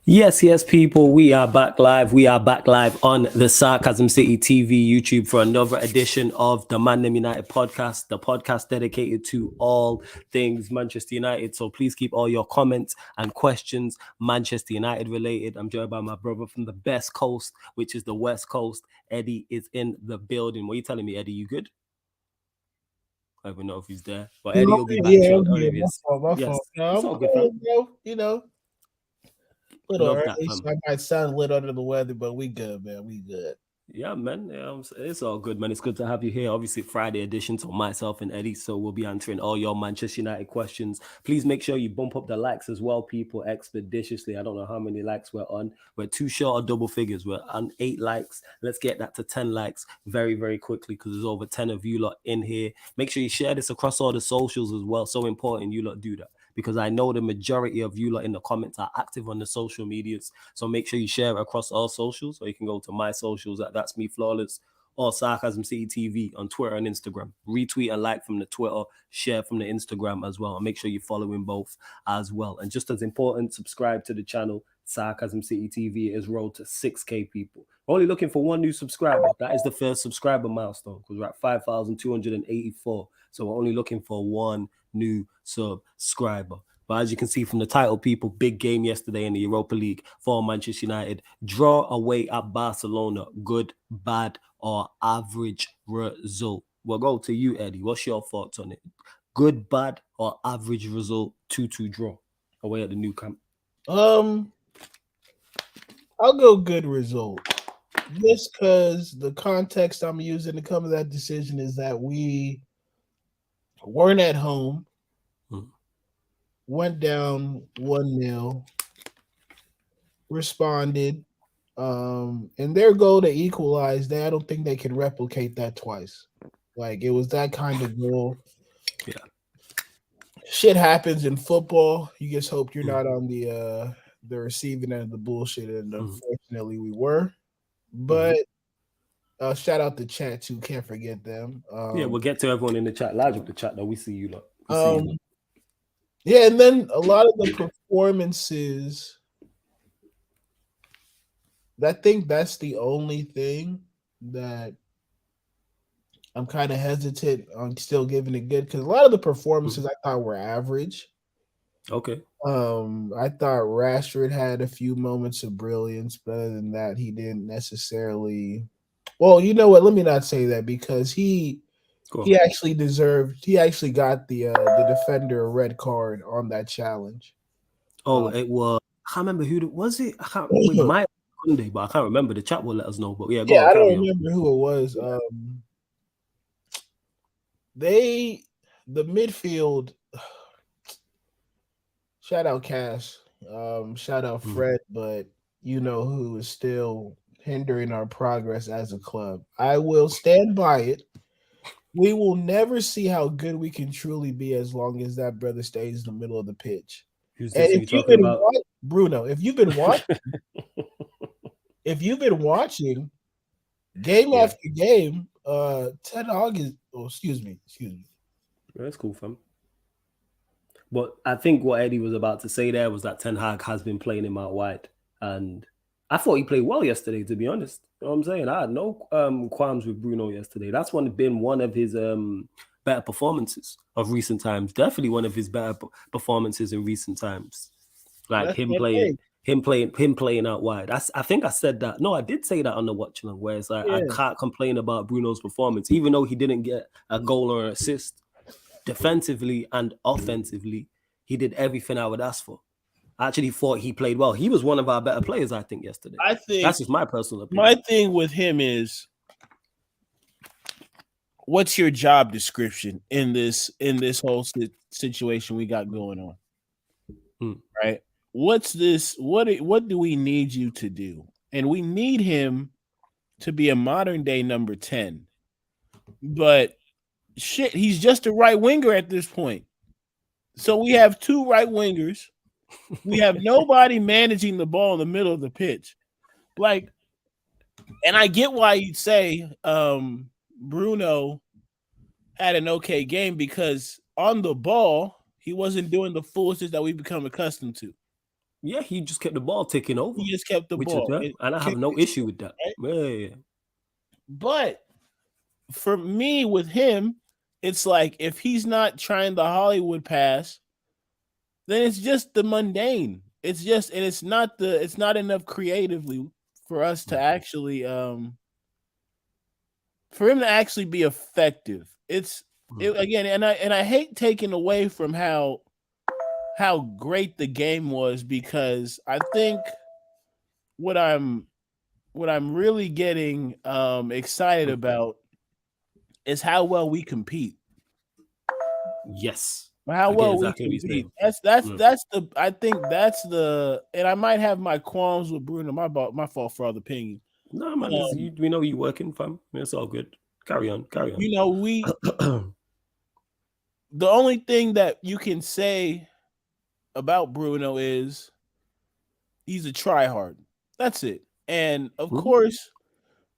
Yes, yes, people, we are back live. We are back live on the Sarcasm City TV YouTube for another edition of the ManDem United podcast, the podcast dedicated to all things Manchester United. So please keep all your comments and questions Manchester United related. I'm joined by my brother from the best coast, which is the West Coast. Eddie is in the building. What are you telling me, Eddie? You good? I don't even know if he's there, but Eddie will be back Yeah, I'm shortly. Oh, there here. he My is. fault. My fault. Yes, No, it's I'm all good, cool, fam. bro. A little Love that, early, fam. so I might sound a little under the weather, but we good, man. We good. Yeah, man. Yeah, it's all good, man. It's good to have you here. Obviously, Friday edition to myself and Eddie. So we'll be answering all your Manchester United questions. Please make sure you bump up the likes as well, people, expeditiously. I don't know how many likes we're on. We're too short of double figures. We're on 8 likes. Let's get that to 10 likes very, very quickly because there's over 10 of you lot in here. Make sure you share this across all the socials as well. So important you lot do that because I know the majority of you lot in the comments are active on the social medias. So make sure you share it across all socials, or you can go to my socials at That's Me Flawless or Sarcasm City TV on Twitter and Instagram. Retweet and like from the Twitter, share from the Instagram as well. And make sure you're following both as well. And just as important, subscribe to the channel. Sarcasm City TV is road to 6K people. We're only looking for one new subscriber. That is the first subscriber milestone because we're at 5,284. So we're only looking for one new subscriber. But as you can see from the title, people, big game yesterday in the Europa League for Manchester United. Draw away at Barcelona. Good, bad, or average result? We'll go to you, Eddie. What's your thoughts on it? Good, bad, or average result? 2-2 draw away at the new camp. Um, I'll go good result. Just because the context I'm using to come to that decision is that we weren't at home, Mm. went down 1-0, responded, and their goal to equalize that, I don't think they can replicate that twice. Like it was that kind of goal. Yeah. Shit happens in football. You just hope you're Mm. not on the receiving end of the bullshit, and Mm. unfortunately we were. Mm-hmm. But shout out to chat too. Can't forget them. Yeah, we'll get to everyone in the chat. Large up the chat though. We see you lot. We see you lot. Um, yeah, and then a lot of the performances. I think that's the only thing that I'm kind of hesitant on still giving it good because a lot of the Mm. performances I thought were average. Okay. I thought Rashford had a few moments of brilliance, but other than that, he didn't necessarily. Well, you know what? Let me not say that because Go on. he actually deserved. He actually got the defender a red card on that challenge. Oh, Um, it was. I can't remember was it. I can't. It might be Monday, but I can't remember. The chat will let us know. But yeah, go yeah, on, I carry don't on. remember who it was. Yeah. They the midfield. Shout out Cash. Shout out Mm. Fred, but you know who is still hindering our progress as a club. I will stand by it. We will never see how good we can truly be as long as that brother stays in the middle of the pitch. Who's And this? Are you talking about? Bruno, if you've been watching game Yeah, after game, Ted August, excuse me. that's cool, fam. But I think what Eddie was about to say there was that Ten Hag has been playing him out wide, and I thought he played well yesterday. To be honest, you know what I'm saying, I had no qualms with Bruno yesterday. That's been one of his better performances of recent times. Definitely one of his better performances in recent times. Like That's my thing. him playing out wide. I think I said that. No, I did say that on the watch along where it's like I Yeah. can't complain about Bruno's performance, even though he didn't get a goal or an assist. Defensively and offensively, he did everything I would ask for. I actually thought he played well. He was one of our better players, I think, yesterday. I think That's just my personal my opinion. thing with him is what's your job description in this whole situation we got going on, Hmm. right? What's this? What do we need you to do? And we need him to be a modern day number 10. But shit, he's just a right winger at this point. So we have two right wingers. We have nobody managing the ball in the middle of the pitch. Like, and I get why you'd say Bruno had an okay game because on the ball, he wasn't doing the foolishness that we've become accustomed to. Yeah, he just kept the ball ticking over, He just kept the which is ball. yeah, and I have Kept no it issue short, with that. right? Yeah, yeah, yeah. But for me with him, it's like if he's not trying the Hollywood pass, then it's just the mundane. It's just and it's not enough creatively for us to Mm, actually for him to actually be effective. mm. Again, and I hate taking away from how great the game was because I think what I'm what I'm really getting excited about is how well we compete. Yes, How I get well we exactly what you're compete. saying. Mm. That's the I think that's the and I might have my qualms with Bruno. My fault for all the pinging. No, man, Um, we know you working, fam. It's all good. Carry on, carry you know, we on. the only thing that you can say about Bruno is he's a tryhard. That's it. And of Mhm. course,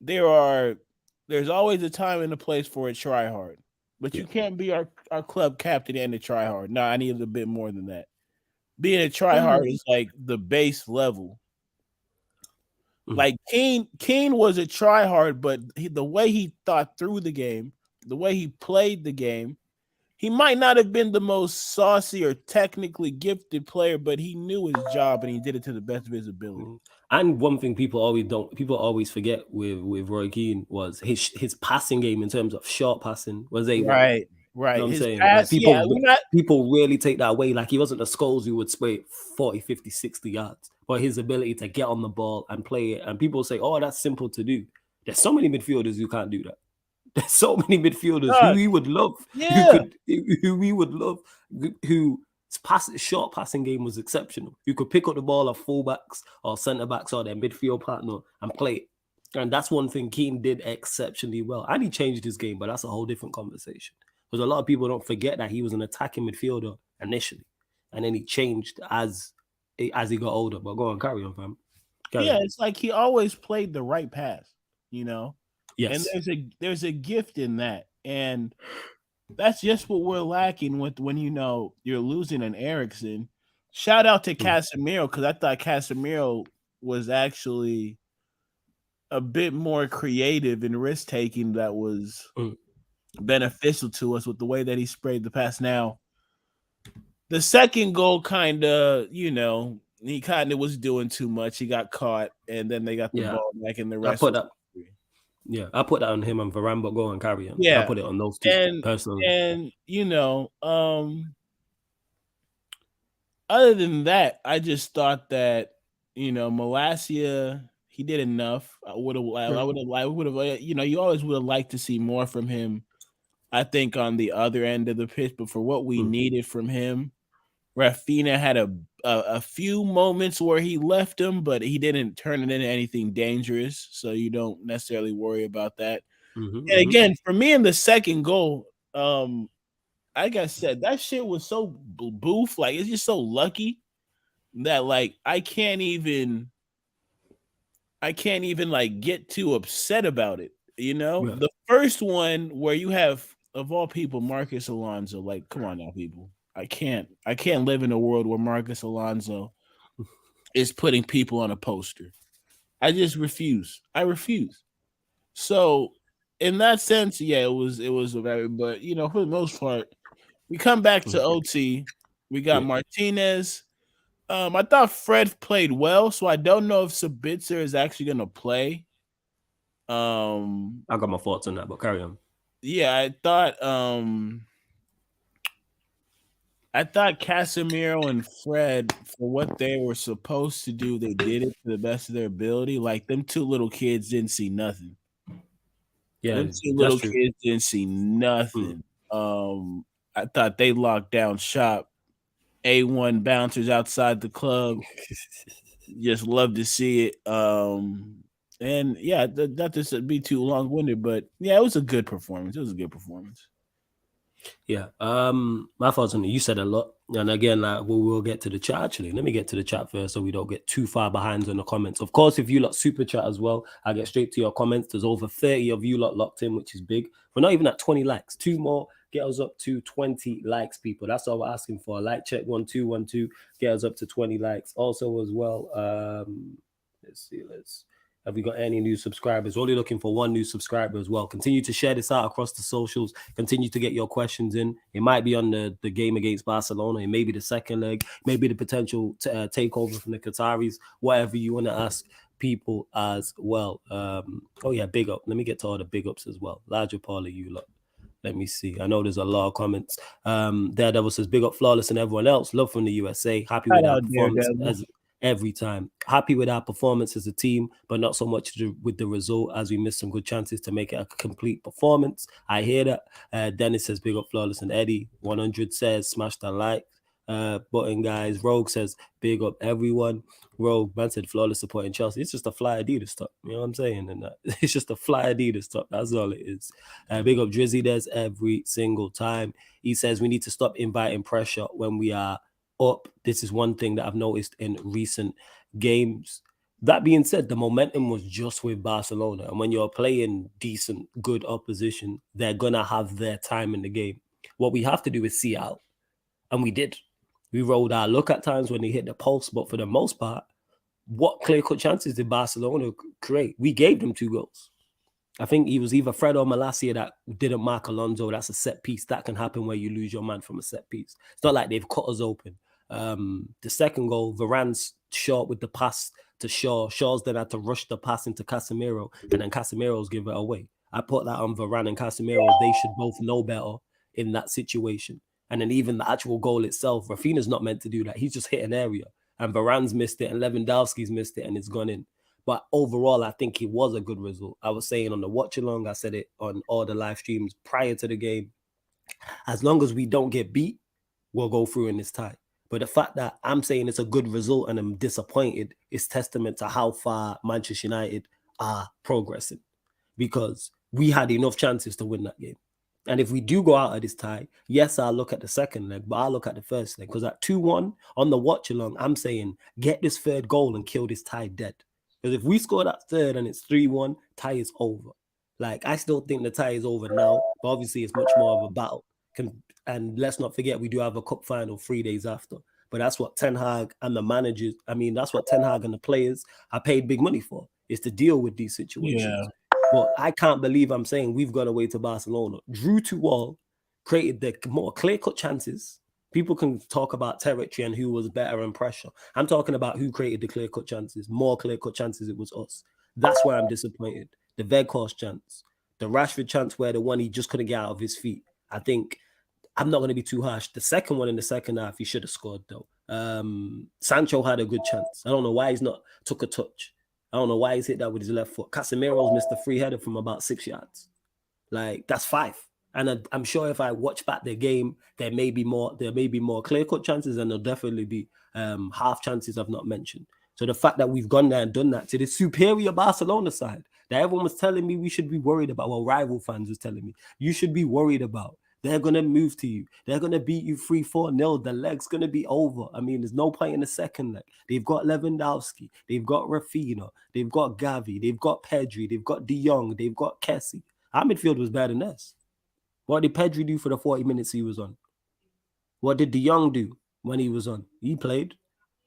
there are there's always a time and a place for a tryhard. But Yeah. you can't be our club captain and a tryhard. No, I need a bit more than that. Being a tryhard Mm. is like the base level. Mm. Like Kane was a tryhard, but the way he thought through the game, the way he played the game, he might not have been the most saucy or technically gifted player, but he knew his job and he did it to the best of his ability. Mm. And one thing people always forget with Roy Keane was his passing game in terms of short passing was A1. Right, You know right. what I'm His saying? Like pass, yeah, we're not. people really take that away. Like he wasn't the Scholes who would spray 40, 50, 60 yards. But his ability to get on the ball and play it. And people say, oh, that's simple to do. There's so many midfielders who can't do that. There's so many midfielders who Dog, he would love, yeah, who we would love, who short passing game was exceptional. Who could pick up the ball of fullbacks or centre backs or their midfield partner and play it. And that's one thing Keane did exceptionally well. And he changed his game, but that's a whole different conversation. Because a lot of people don't forget that he was an attacking midfielder initially, and then he changed as he got older. But go on, carry on, fam. Carry yeah. on. It's like he always played the right pass, you know. And Yes. there's a gift in that, and that's just what we're lacking with when you're losing an Ericsson. Shout out to Mm, Casemiro because I thought Casemiro was actually a bit more creative and risk taking that was mm. beneficial to us with the way that he sprayed the pass. Now, the second goal kind of, he kind of was doing too much. He got caught, and then they got the Yeah. ball back, and the I rest put was that Yeah, I put that on him and Varane, but go on, carry on. I yeah. put it on those two And personally. and other than that, I just thought that Malasia he did enough. Mm, I would have you always would have liked to see more from him. I think on the other end of the pitch, but for what we mm, needed from him, Rafinha had a few moments where he left him, but he didn't turn it into anything dangerous, so you don't necessarily worry about that. mhm, And mhm. again, for me in the second goal, like I said, that shit was so boof. Like it's just so lucky that like I can't even like get too upset about it. Yeah. The first one where you have of all people Marcus Alonso. Like, come on now, people. I can't live in a world where Marcus Alonso is putting people on a poster. I just refuse. I refuse. So in that sense, yeah, it was a very but for the most part, we come back to Mm, OT. We got yeah. Martinez. I thought Fred played well, so I don't know if Sabitzer is actually gonna play. Um, I got my thoughts on that, but carry on. yeah, I thought Casemiro and Fred, for what they were supposed to do, they did it to the best of their ability. Like them two little kids didn't see nothing. Yeah, Them two that's little true. kids didn't see Mm. nothing. I thought they locked down shop. A1 bouncers outside the club. Just love to see it. And yeah, not to be too long winded, but yeah, it was a good performance. It was a good performance. Yeah. My thoughts on it. You said a lot, and again, like we'll get to the chat. Actually, let me get to the chat first, so we don't get too far behind on the comments. Of course, if you lot super chat as well, I get straight to your comments. There's over 30 of you lot locked in, which is big. We're not even at 20 likes. Two more. Get us up to 20 likes, people. That's all we're asking for. Like check 1212. Get us up to 20 likes. Also, as well, let's see. Let's have we got any new subscribers? Only looking for one new subscriber as well. Continue to share this out across the socials. Continue to get your questions in. It might be on the game against Barcelona. It may be the second leg. Maybe the potential takeover from the Qataris. Whatever you want to ask people as well. Oh yeah, big up. Let me get to all the big ups as well. Larger part of you lot. Let me see. I know there's a lot of comments. Daredevil says, big up Flawless and everyone else. Love from the USA. Happy with our performance as every time. Happy with our performance as a team, but not so much with the result as we missed some good chances to make it a complete performance. I hear that. Dennis says, big up Flawless and Eddie. 100 says, smash the like button, guys. Rogue says, big up everyone. Rogue, man said, flawless supporting Chelsea. It's just a fly Adidas top. You know what I'm saying? And it's just a fly Adidas top. That's all it is. Big up Drizzy Des every single time. He says we need to stop inviting pressure when we are up. This is one thing that I've noticed in recent games. That being said, the momentum was just with Barcelona. And when you're playing decent, good opposition, they're going to have their time in the game. What we have to do is see out. And we did. We rolled our luck at times when they hit the post, but for the most part, what clear-cut chances did Barcelona create? We gave them 2 goals. I think he was either Fred or Malacia that didn't mark Alonso. That's a set piece. That can happen where you lose your man from a set piece. It's not like they've cut us open. The second goal, Varane's short with the pass to Shaw. Shaw's then had to rush the pass into Casemiro, and then Casemiro's give it away. I put that on Varane and Casemiro. They should both know better in that situation. And then even the actual goal itself, Rafinha's not meant to do that. He's just hit an area. And Varane's missed it, and Lewandowski's missed it, and it's gone in. But overall, I think it was a good result. I was saying on the watch-along, I said it on all the live streams prior to the game. As long as we don't get beat, we'll go through in this tie. But the fact that I'm saying it's a good result and I'm disappointed is testament to how far Manchester United are progressing. Because we had enough chances to win that game. And if we do go out of this tie, yes, I'll look at the second leg, but I'll look at the first leg. Because at 2-1 on the watch-along, I'm saying get this third goal and kill this tie dead. Because if we score that third and it's 3-1, tie is over. Like, I still think the tie is over now, but obviously it's much more of a battle. And let's not forget, we do have a cup final 3 days after. But that's what Ten Hag and the managers, that's what Ten Hag and the players are paid big money for, is to deal with these situations. Yeah. But I can't believe I'm saying we've gone away to Barcelona, drew 2-2, created the more clear-cut chances. People can talk about territory and who was better and pressure. I'm talking about who created the clear-cut chances. More clear-cut chances, it was us. That's why I'm disappointed. The Weghorst chance, the Rashford chance where the one he just couldn't get out of his feet. I think I'm not going to be too harsh. The second one in the second half, he should have scored, though. Sancho had a good chance. I don't know why he's not took a touch. I don't know why he's hit that with his left foot. Casemiro's missed a free header from about 6 yards. Like, that's 5. And I'm sure if I watch back the game, there may be more clear-cut chances, and there'll definitely be half chances I've not mentioned. So the fact that we've gone there and done that to the superior Barcelona side, that everyone was telling me we should be worried about, well, rival fans was telling me, you should be worried about. They're going to move to you. They're going to beat you 3-4-0. The leg's going to be over. There's no point in the second leg. They've got Lewandowski. They've got Rafinha. They've got Gavi. They've got Pedri. They've got De Jong. They've got Kessie. Our midfield was better than us. What did Pedri do for the 40 minutes he was on? What did De Jong do when he was on? He played.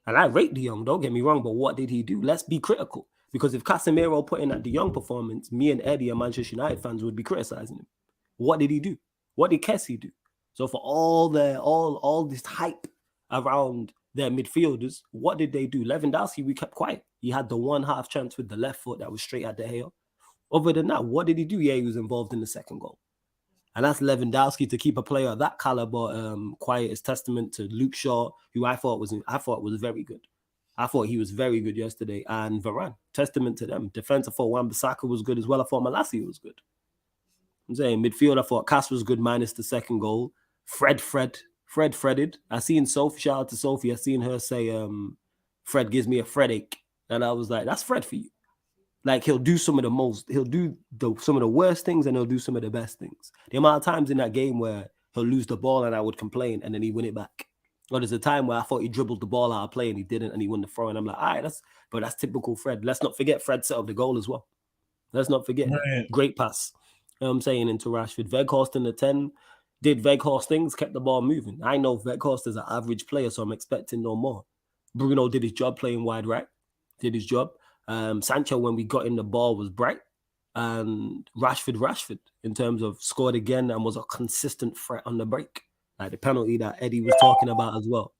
And I rate De Jong, don't get me wrong, but what did he do? Let's be critical. Because if Casemiro put in that De Jong performance, me and Eddie and Manchester United fans would be criticizing him. What did he do? What did Kessie do? So for all this hype around their midfielders, what did they do? Lewandowski, we kept quiet. He had the one half chance with the left foot that was straight at the hair. Other than that, what did he do? Yeah, he was involved in the second goal. And that's Lewandowski. To keep a player of that caliber quiet is testament to Luke Shaw, who I thought was very good. I thought he was very good yesterday. And Varane, testament to them. Defensive for Wan-Bissaka was good as well. I thought Malacia was good. I'm saying midfield, I thought Cass was good minus the second goal. Fred Fredded. I seen Sophie, shout out to Sophie. I seen her say, Fred gives me a Fredache. And I was like, that's Fred for you. Like, he'll do some of the worst things and he'll do some of the best things. The amount of times in that game where he'll lose the ball and I would complain and then he win it back. Or there's a time where I thought he dribbled the ball out of play and he didn't and he won the throw. And I'm like, all right, that's typical Fred. Let's not forget Fred set up the goal as well. Let's not forget that. Great pass. I'm saying into Rashford. Weghorst in the 10. Did Veghorst things, kept the ball moving. I know Veghorst is an average player, so I'm expecting no more. Bruno did his job playing wide right, did his job. Sancho, when we got in the ball, was bright. And Rashford, in terms of scored again and was a consistent threat on the break. Like the penalty that Eddie was talking about as well.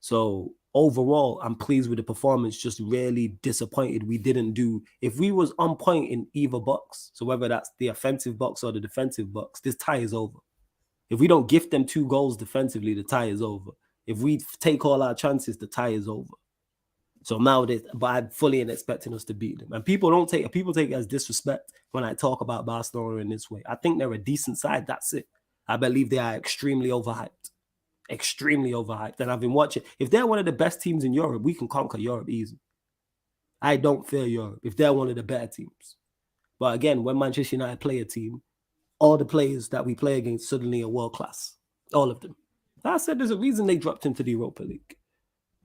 So overall, I'm pleased with the performance. Just really disappointed we didn't do. If we was on point in either box, so whether that's the offensive box or the defensive box, this tie is over. If we don't gift them 2 goals defensively, the tie is over. If we take all our chances, the tie is over. So now but I'm fully expecting us to beat them. And people take it as disrespect when I talk about Barcelona in this way. I think they're a decent side. That's it. I believe they are extremely overhyped. Extremely overhyped. And I've been watching. If they're one of the best teams in Europe, we can conquer Europe easy. I don't fear Europe if they're one of the better teams. But again, when Manchester United play a team, all the players that we play against suddenly are world class. All of them. I said there's a reason they dropped into the Europa League.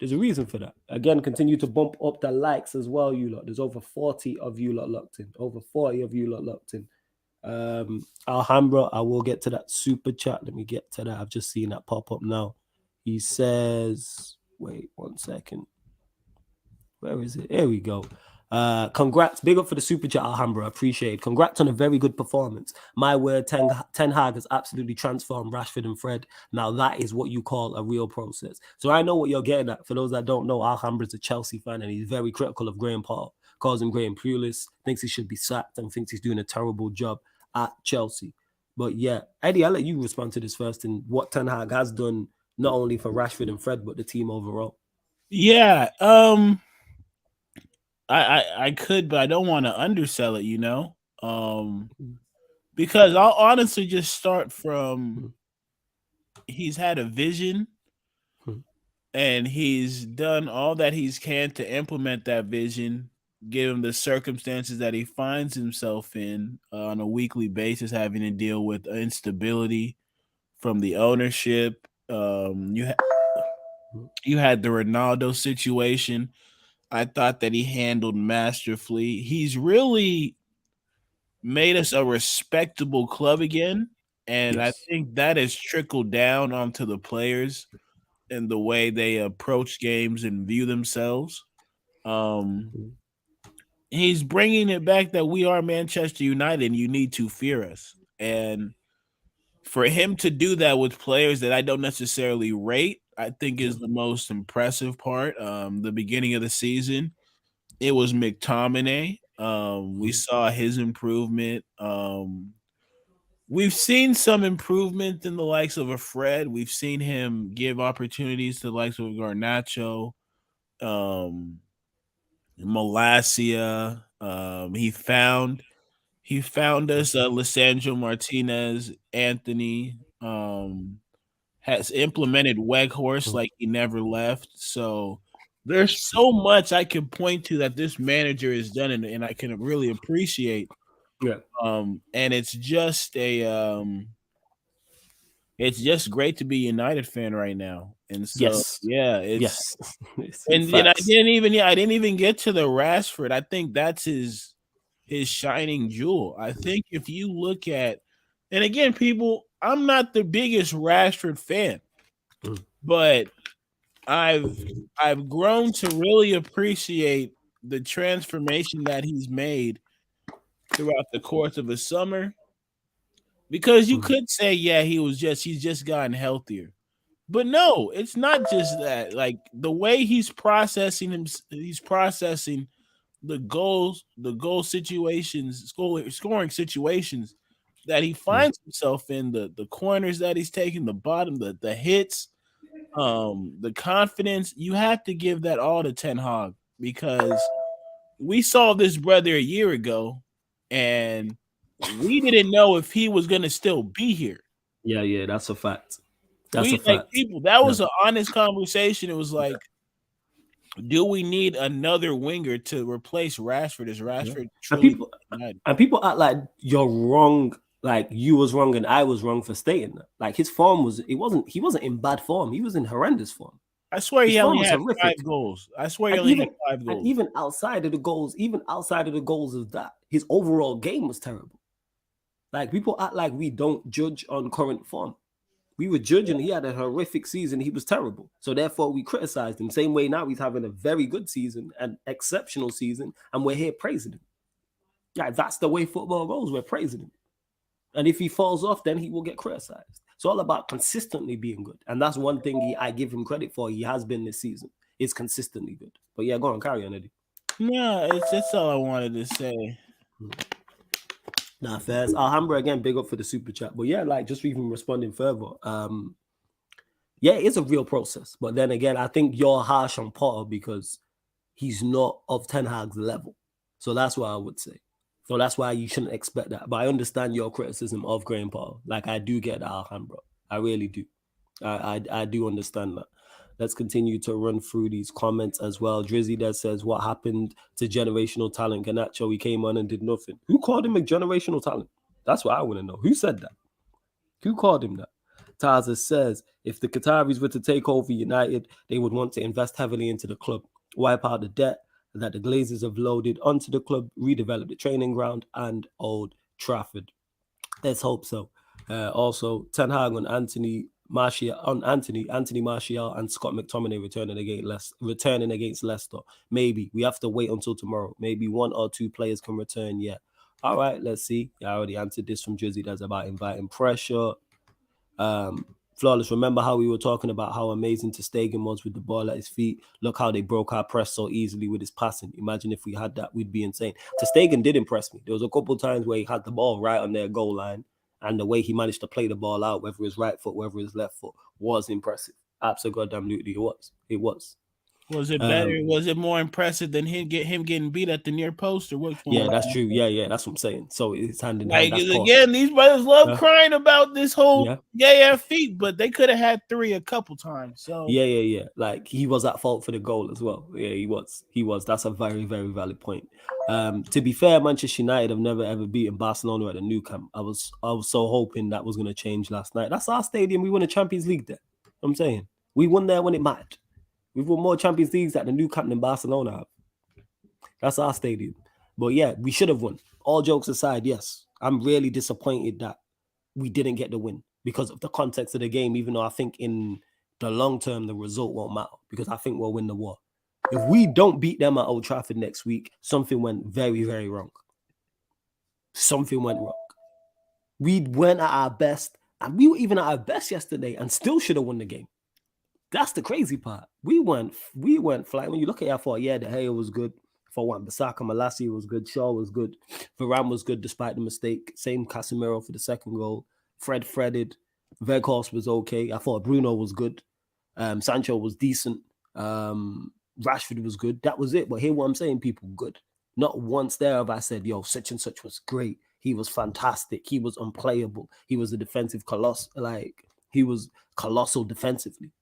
There's a reason for that. Again, continue to bump up the likes as well, you lot. There's over 40 of you lot locked in. Over 40 of you lot locked in. Alhambra, I will get to that super chat. Let me get to that. I've just seen that pop up now. He says, wait 1 second. Where is it? Here we go. Congrats. Big up for the super chat, Alhambra. Appreciate it. Congrats on a very good performance. My word, Ten Hag has absolutely transformed Rashford and Fred. Now that is what you call a real process. So I know what you're getting at. For those that don't know, Alhambra's a Chelsea fan and he's very critical of Graham Potter. Calls him Graham Pulis, thinks he should be sacked and thinks he's doing a terrible job at Chelsea. But yeah, Eddie, I'll let you respond to this first and what Ten Hag has done, not only for Rashford and Fred, but the team overall. Yeah. I could, but I don't want to undersell it, because I'll honestly just start from he's had a vision and he's done all that he can to implement that vision, given the circumstances that he finds himself in on a weekly basis, having to deal with instability from the ownership. You had the Ronaldo situation. I thought that he handled masterfully. He's really made us a respectable club again. And I Yes. think that has trickled down onto the players and the way they approach games and view themselves. Um, he's bringing it back that we are Manchester United and you need to fear us. And for him to do that with players that I don't necessarily rate, I think is the most impressive part. The beginning of the season, it was McTominay. We saw his improvement. We've seen some improvement in the likes of a Fred. We've seen him give opportunities to the likes of Garnacho, um, Malasia. He found us Lissandro Martinez, Anthony. Has implemented Weghorst like he never left. So there's so much I can point to that this manager has done, and I can really appreciate. Yeah. And it's just great to be a United fan right now. And so Yes. yeah, Yes. and I Facts. didn't even get to the Rashford. I think that's his shining jewel. I think if you look at, and again, people, I'm not the biggest Rashford fan, but I've grown to really appreciate the transformation that he's made throughout the course of the summer. Because you could say, yeah, he's just gotten healthier. But no, it's not just that. Like the way he's processing the goal situations, scoring situations that he finds himself in, the corners that he's taking, the bottom, the hits, the confidence. You have to give that all to Ten Hag because we saw this brother a year ago, and we didn't know if he was gonna still be here. Yeah, that's a fact. That's a We like fact. people. That Yeah. was an honest conversation. It was like, do we need another winger to replace Rashford? Is Yeah. Rashford And truly people United? and people act like you're wrong, like you was wrong and I was wrong for stating that. Like his form he wasn't in bad form. He was in horrendous form. I swear His he only form was had horrific. 5 goals. I swear he And only had even 5 goals. outside of the goals, of that, his overall game was terrible. Like people act like we don't judge on current form. We were judging. He had a horrific season. He was terrible. So therefore, we criticized him. Same way now he's having a very good season, an exceptional season, and we're here praising him. Yeah, that's the way football goes. We're praising him. And if he falls off, then he will get criticized. It's all about consistently being good. And that's one thing I give him credit for. He has been this season. It's consistently good. But yeah, go on, carry on, Eddie. No, that's all I wanted to say. Nah, fairs. Alhambra again, big up for the super chat. But yeah, like just even responding further. Yeah, it's a real process. But then again, I think you're harsh on Potter because he's not of Ten Hag's level. So that's what I would say. So that's why you shouldn't expect that. But I understand your criticism of Graham Potter. Like I do get that, Alhambra. I really do. I do understand that. Let's continue to run through these comments as well. Drizzy that says, what happened to generational talent? Ganacho, he came on and did nothing. Who called him a generational talent? That's what I want to know. Who said that? Who called him that? Taza says, if the Qataris were to take over United, they would want to invest heavily into the club, wipe out the debt that the Glazers have loaded onto the club, redevelop the training ground and Old Trafford. Let's hope so. Also, Ten Hag on Anthony Martial, and Scott McTominay returning against Leicester. Maybe we have to wait until tomorrow. Maybe one or two players can return. Yeah. All right, let's see. I already answered this from Jersey. That's about inviting pressure. Flawless. Remember how we were talking about how amazing ter Stegen was with the ball at his feet? Look how they broke our press so easily with his passing. Imagine if we had that, we'd be insane. Ter Stegen did impress me. There was a couple of times where he had the ball right on their goal line, and the way he managed to play the ball out, whether his right foot, whether his left foot, was impressive. Absolutely, it was. It was. Was it better? Was it more impressive than him getting beat at the near post, or which one? Yeah, that's true. Yeah, that's what I'm saying. So it's hand in like, hand. Again, these brothers love crying about this whole feat, but they could have had 3 a couple times. So yeah. Like he was at fault for the goal as well. Yeah, he was. That's a very, very valid point. To be fair, Manchester United have never ever beaten Barcelona at the Nou Camp. I was so hoping that was going to change last night. That's our stadium. We won a Champions League there. I'm saying we won there when it mattered. We've won more Champions Leagues at the Nou Camp than Barcelona have. That's our stadium. But yeah, we should have won. All jokes aside, yes. I'm really disappointed that we didn't get the win because of the context of the game, even though I think in the long term, the result won't matter because I think we'll win the war. If we don't beat them at Old Trafford next week, something went very, very wrong. Something went wrong. We went at our best, and we were even at our best yesterday and still should have won the game. That's the crazy part. We went flying. When you look at our thought, yeah, De Gea was good. For one, Bissaka Malacia was good. Shaw was good. Varane was good despite the mistake. Same Casemiro for the second goal. Fred threaded. Weghorst was okay. I thought Bruno was good. Sancho was decent. Rashford was good. That was it. But hear what I'm saying, people, good. Not once there have I said, yo, such and such was great. He was fantastic. He was unplayable. He was a defensive coloss. Like, he was colossal defensively.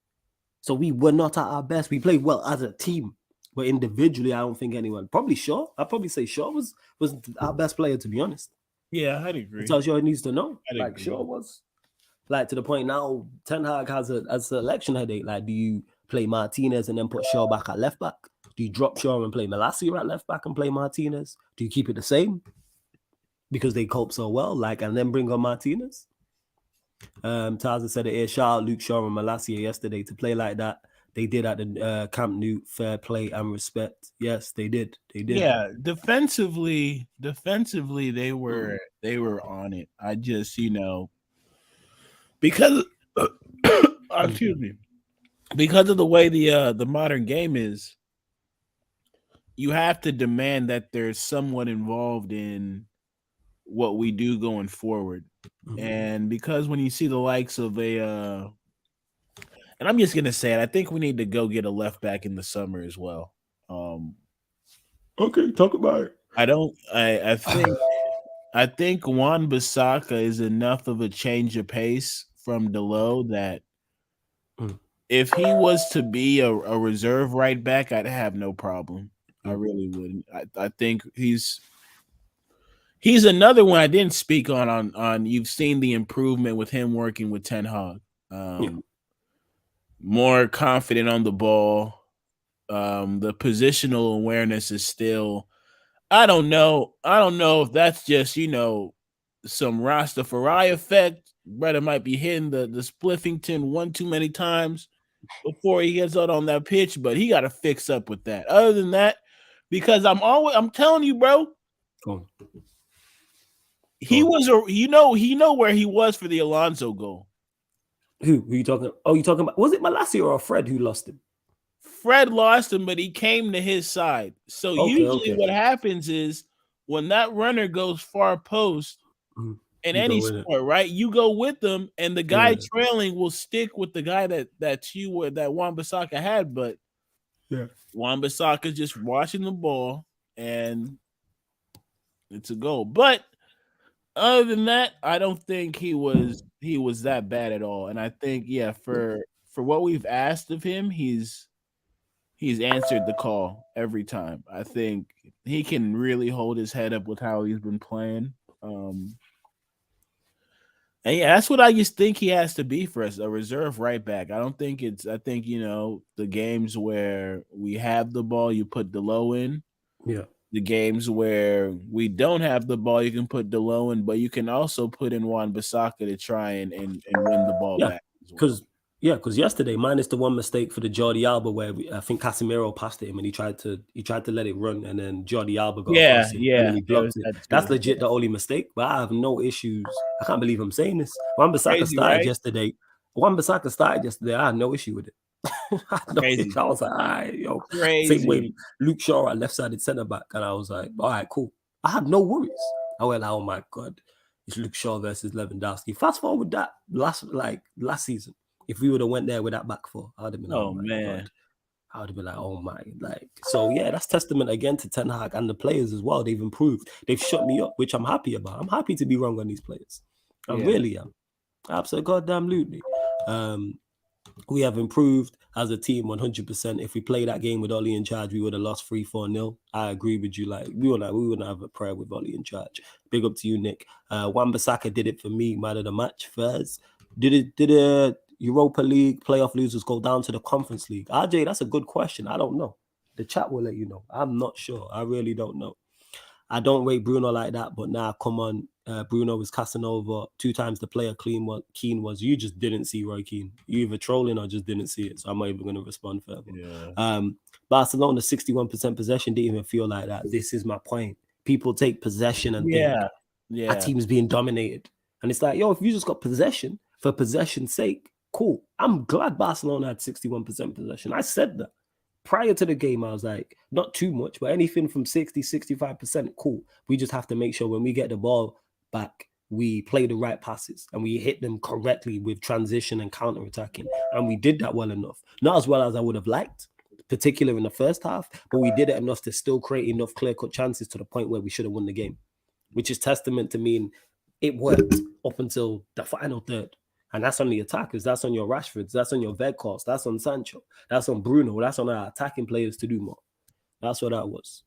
So we were not at our best. We played well as a team, but individually, I don't think anyone. Probably Shaw. I'd probably say Shaw was our best player, to be honest. Yeah, I'd agree. That's all Shaw needs to know. Like Shaw was, like to the point now. Ten Hag has a selection headache. Like, do you play Martinez and then put Shaw back at left back? Do you drop Shaw and play Malacia at left back and play Martinez? Do you keep it the same because they cope so well? Like, and then bring on Martinez. Taza said it here. Shout out Luke Shaw and Malacia yesterday to play like that. They did at the Camp Nou. Fair play and respect. Yes, they did. Yeah, defensively, they were on it. I just, because excuse me, because of the way the modern game is, you have to demand that there's someone involved in what we do going forward. And because when you see the likes of and I'm just gonna say it, I think we need to go get a left back in the summer as well. Okay, talk about it. I think Juan Bissaka is enough of a change of pace from Delo that if he was to be a reserve right back, I'd have no problem. I really wouldn't. I think he's another one I didn't speak on. You've seen the improvement with him working with Ten Hag. More confident on the ball. The positional awareness is still. I don't know if that's just some Rastafari effect brother might be hitting the spliffington one too many times before he gets out on that pitch, but he got to fix up with that. Other than that, because I'm telling you, bro, Go on. he was he know where he was for the Alonso goal. Who you talking? Oh, you talking about? Was it Malacia or Fred who lost him? Fred lost him, but he came to his side. So usually Okay. what happens is when that runner goes far post in You any go in it. sport, right? You go with them, and the guy Yeah. trailing will stick with the guy that Wan-Bissaka had, but Yeah. Wan-Bissaka just watching the ball and it's a goal. But other than that, I don't think he was that bad at all. And I think, yeah, for what we've asked of him, he's answered the call every time. I think he can really hold his head up with how he's been playing. And yeah, that's what I just think he has to be for us, a reserve right back. I think, the games where we have the ball, you put Delo in. Yeah. The games where we don't have the ball, you can put Delo in, but you can also put in Wan-Bissaka to try and win the ball Yeah. back as well. Because yesterday, minus the one mistake for the Jordi Alba where I think Casemiro passed it him and he tried to let it run and then Jordi Alba got across him and then he There was blocked it. that That's too. legit the only mistake. But I have no issues. I can't believe I'm saying this. Wan-Bissaka Crazy, started right? yesterday. Wan-Bissaka started yesterday. I had no issue with it. I had no Crazy. issue. I was like, all right, yo. Same way Crazy. Luke Shaw at left-sided centre back, and I was like, all right, cool. I had no worries. I went, oh my god, it's Luke Shaw versus Lewandowski. Fast forward that last season, if we would have went there with that back four, I would have been like, Oh oh my man. god. I would have been like, oh my, so yeah, that's testament again to Ten Hag and the players as well. They've improved. They've shut me up, which I'm happy about. I'm happy to be wrong on these players. I really am. Absolutely goddamn. We have improved as a team 100%. If we play that game with Oli in charge, we would have lost 3-4-0. I agree with you. Like we wouldn't have a prayer with Oli in charge. Big up to you, Nick. Wan-Bissaka did it for me, man of the match first. Did Europa League playoff losers go down to the Conference League? RJ, that's a good question. I don't know. The chat will let you know. I'm not sure. I really don't know. I don't rate Bruno like that, but now come on, Bruno was casting over 2 times the player Keane was. You just didn't see Roy Keane. You either trolling or just didn't see it. So I'm not even going to respond further. Yeah. Barcelona 61% possession didn't even feel like that. This is my point. People take possession and think our team's being dominated, and it's like, yo, if you just got possession for possession's sake, cool. I'm glad Barcelona had 61% possession. I said that. Prior to the game, I was like, not too much, but anything from 60, 65%, cool. We just have to make sure when we get the ball back, we play the right passes and we hit them correctly with transition and counter-attacking. And we did that well enough. Not as well as I would have liked, particularly in the first half, but we did it enough to still create enough clear-cut chances to the point where we should have won the game, which is testament to mean it worked up until the final third. And that's on the attackers. That's on your Rashfords. That's on your Vegas. That's on Sancho. That's on Bruno. That's on our attacking players to do more. That's what that was.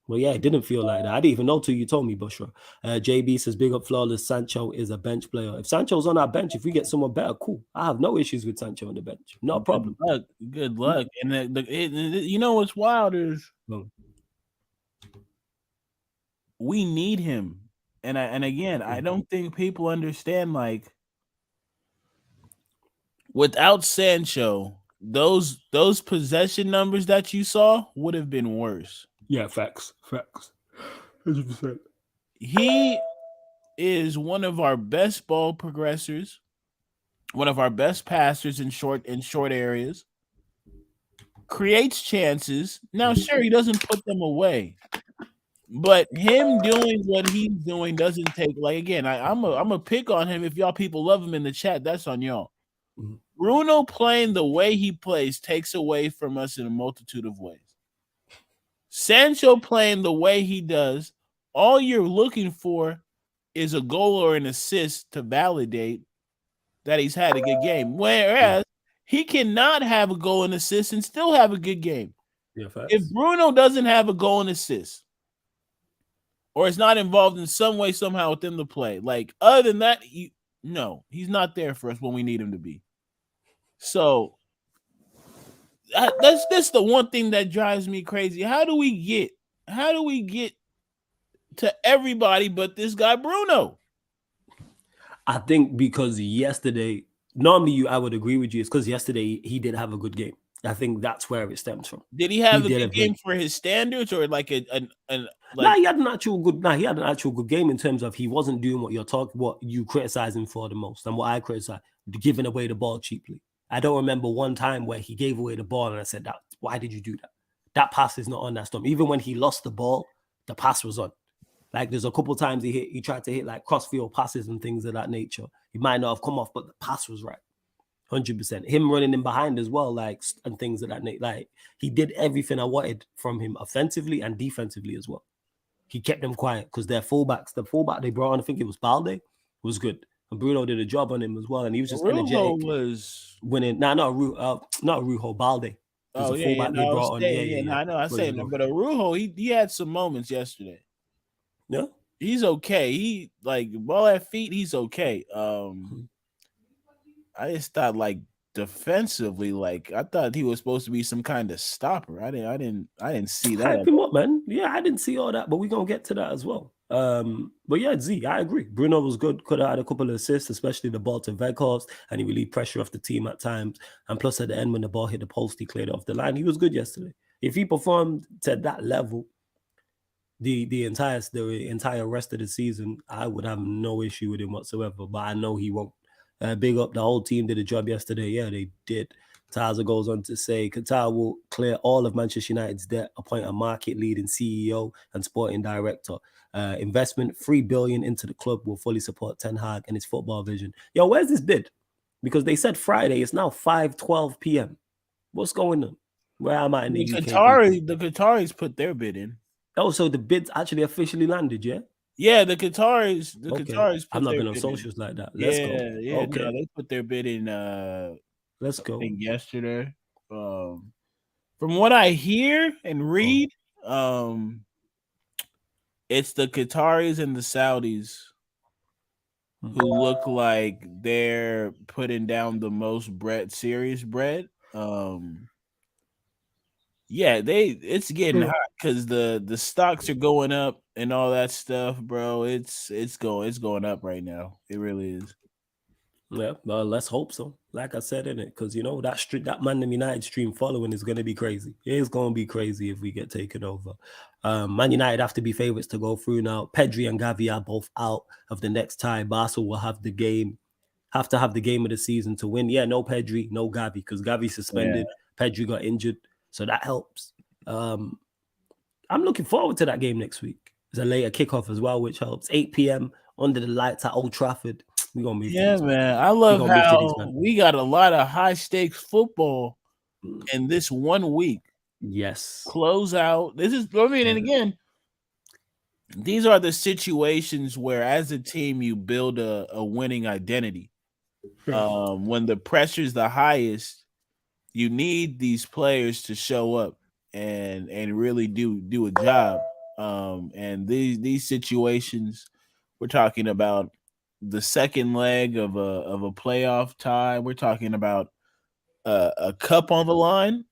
Well, yeah, it didn't feel like that. I didn't even know till you told me, Bushra. JB says, big up flawless. Sancho is a bench player. If Sancho's on our bench, if we get someone better, cool. I have no issues with Sancho on the bench. Not a problem. Good luck. And you know what's wild is we need him. And again, I don't think people understand, like, without Sancho, those possession numbers that you saw would have been worse. Yeah, facts. 100%. He is one of our best ball progressors, one of our best passers in short areas. Creates chances. Now, sure, he doesn't put them away, but him doing what he's doing doesn't take. Like, again, I'm a pick on him. If y'all people love him in the chat, that's on y'all. Mm-hmm. Bruno playing the way he plays takes away from us in a multitude of ways. Sancho playing the way he does, all you're looking for is a goal or an assist to validate that he's had a good game. Whereas he cannot have a goal and assist and still have a good game. Yeah, if Bruno doesn't have a goal and assist, or is not involved in some way, somehow within the play, like, other than that, no, he's not there for us when we need him to be. So that's the one thing that drives me crazy. How do we get to everybody but this guy Bruno? I think because yesterday, normally I would agree with you. It's because yesterday he did have a good game. I think that's where it stems from. Did he He have a did good a game very for his standards, or like an nah. like? He had an actual good. Nah, he had an actual good game in terms of he wasn't doing what you criticize him for the most, and what I criticize, giving away the ball cheaply. I don't remember one time where he gave away the ball and I said that. Why did you do that? That pass is not on that stump. Even when he lost the ball, the pass was on. Like there's a couple times he tried to hit like crossfield passes and things of that nature. He might not have come off, but the pass was right. 100%. Him running in behind as well, like and things of that nature. Like he did everything I wanted from him offensively and defensively as well. He kept them quiet because their fullbacks, the fullback they brought on, I think it was Balde, was good. And Bruno did a job on him as well. And he was just Rujo energetic, was. winning. Nah, not Ruho, Balde. There's Oh a yeah, yeah. fullback No, they I was brought on. Yeah, saying, yeah, yeah. No, yeah. I know. I Where you say that, go? but Arujo, he had some moments yesterday. Yeah. He's okay. He like ball at feet. He's okay. I just thought like defensively, like I thought he was supposed to be some kind of stopper. I didn't see that Hype at him all. up, man. Yeah, I didn't see all that, but we're gonna get to that as well. But yeah, Z, I agree. Bruno was good, could have had a couple of assists, especially the ball to Veghorst, and he relieved pressure off the team at times. And plus at the end when the ball hit the post, he cleared it off the line. He was good yesterday. If he performed to that level the entire rest of the season, I would have no issue with him whatsoever. But I know he won't. Big up the whole team did a job yesterday. Yeah, they did. Taza goes on to say Qatar will clear all of Manchester United's debt, appoint a market leading CEO and sporting director. Investment 3 billion into the club will fully support Ten Hag and his football vision. Yo, where's this bid? Because they said Friday. It's now 5:12 p.m. What's going on? Where am I in the UK, people? The Qataris put their bid in. Oh, so the bid's actually officially landed, yeah? Yeah, the Okay. Qataris I've put not their been on bid in. socials like that. Let's go. Yeah, yeah. No, Okay. they put their bid in. Let's I go. think yesterday. Um, from what I hear and Oh. read, it's the Qataris and the Saudis Hmm. who look like they're putting down the most serious bread. Yeah, it's getting hot because the stocks are going up and all that stuff, bro. It's going up right now. It really is. Yeah, well, let's hope so. Like I said in it, because that Man United stream following is gonna be crazy. It's gonna be crazy if we get taken over. Man United have to be favorites to go through now. Pedri and Gavi are both out of the next tie. Barca will have to have the game of the season to win. Yeah, no Pedri, no Gavi, because Gavi Yeah. suspended, Pedri got injured, so that helps. I'm looking forward to that game next week. It's a later kickoff as well, which helps. 8 p.m. under the lights at Old Trafford. We're gonna move to Yeah, these, man. man. I We're love gonna move to these, how man. we got a lot of high stakes football Mm. in this 1 week. Yes. Close out. This is, I mean, and Yeah. again, these are the situations where as a team you build a winning identity. When the pressure's the highest, you need these players to show up and really do a job. And these situations, we're talking about the second leg of a playoff tie. We're talking about a cup on the line.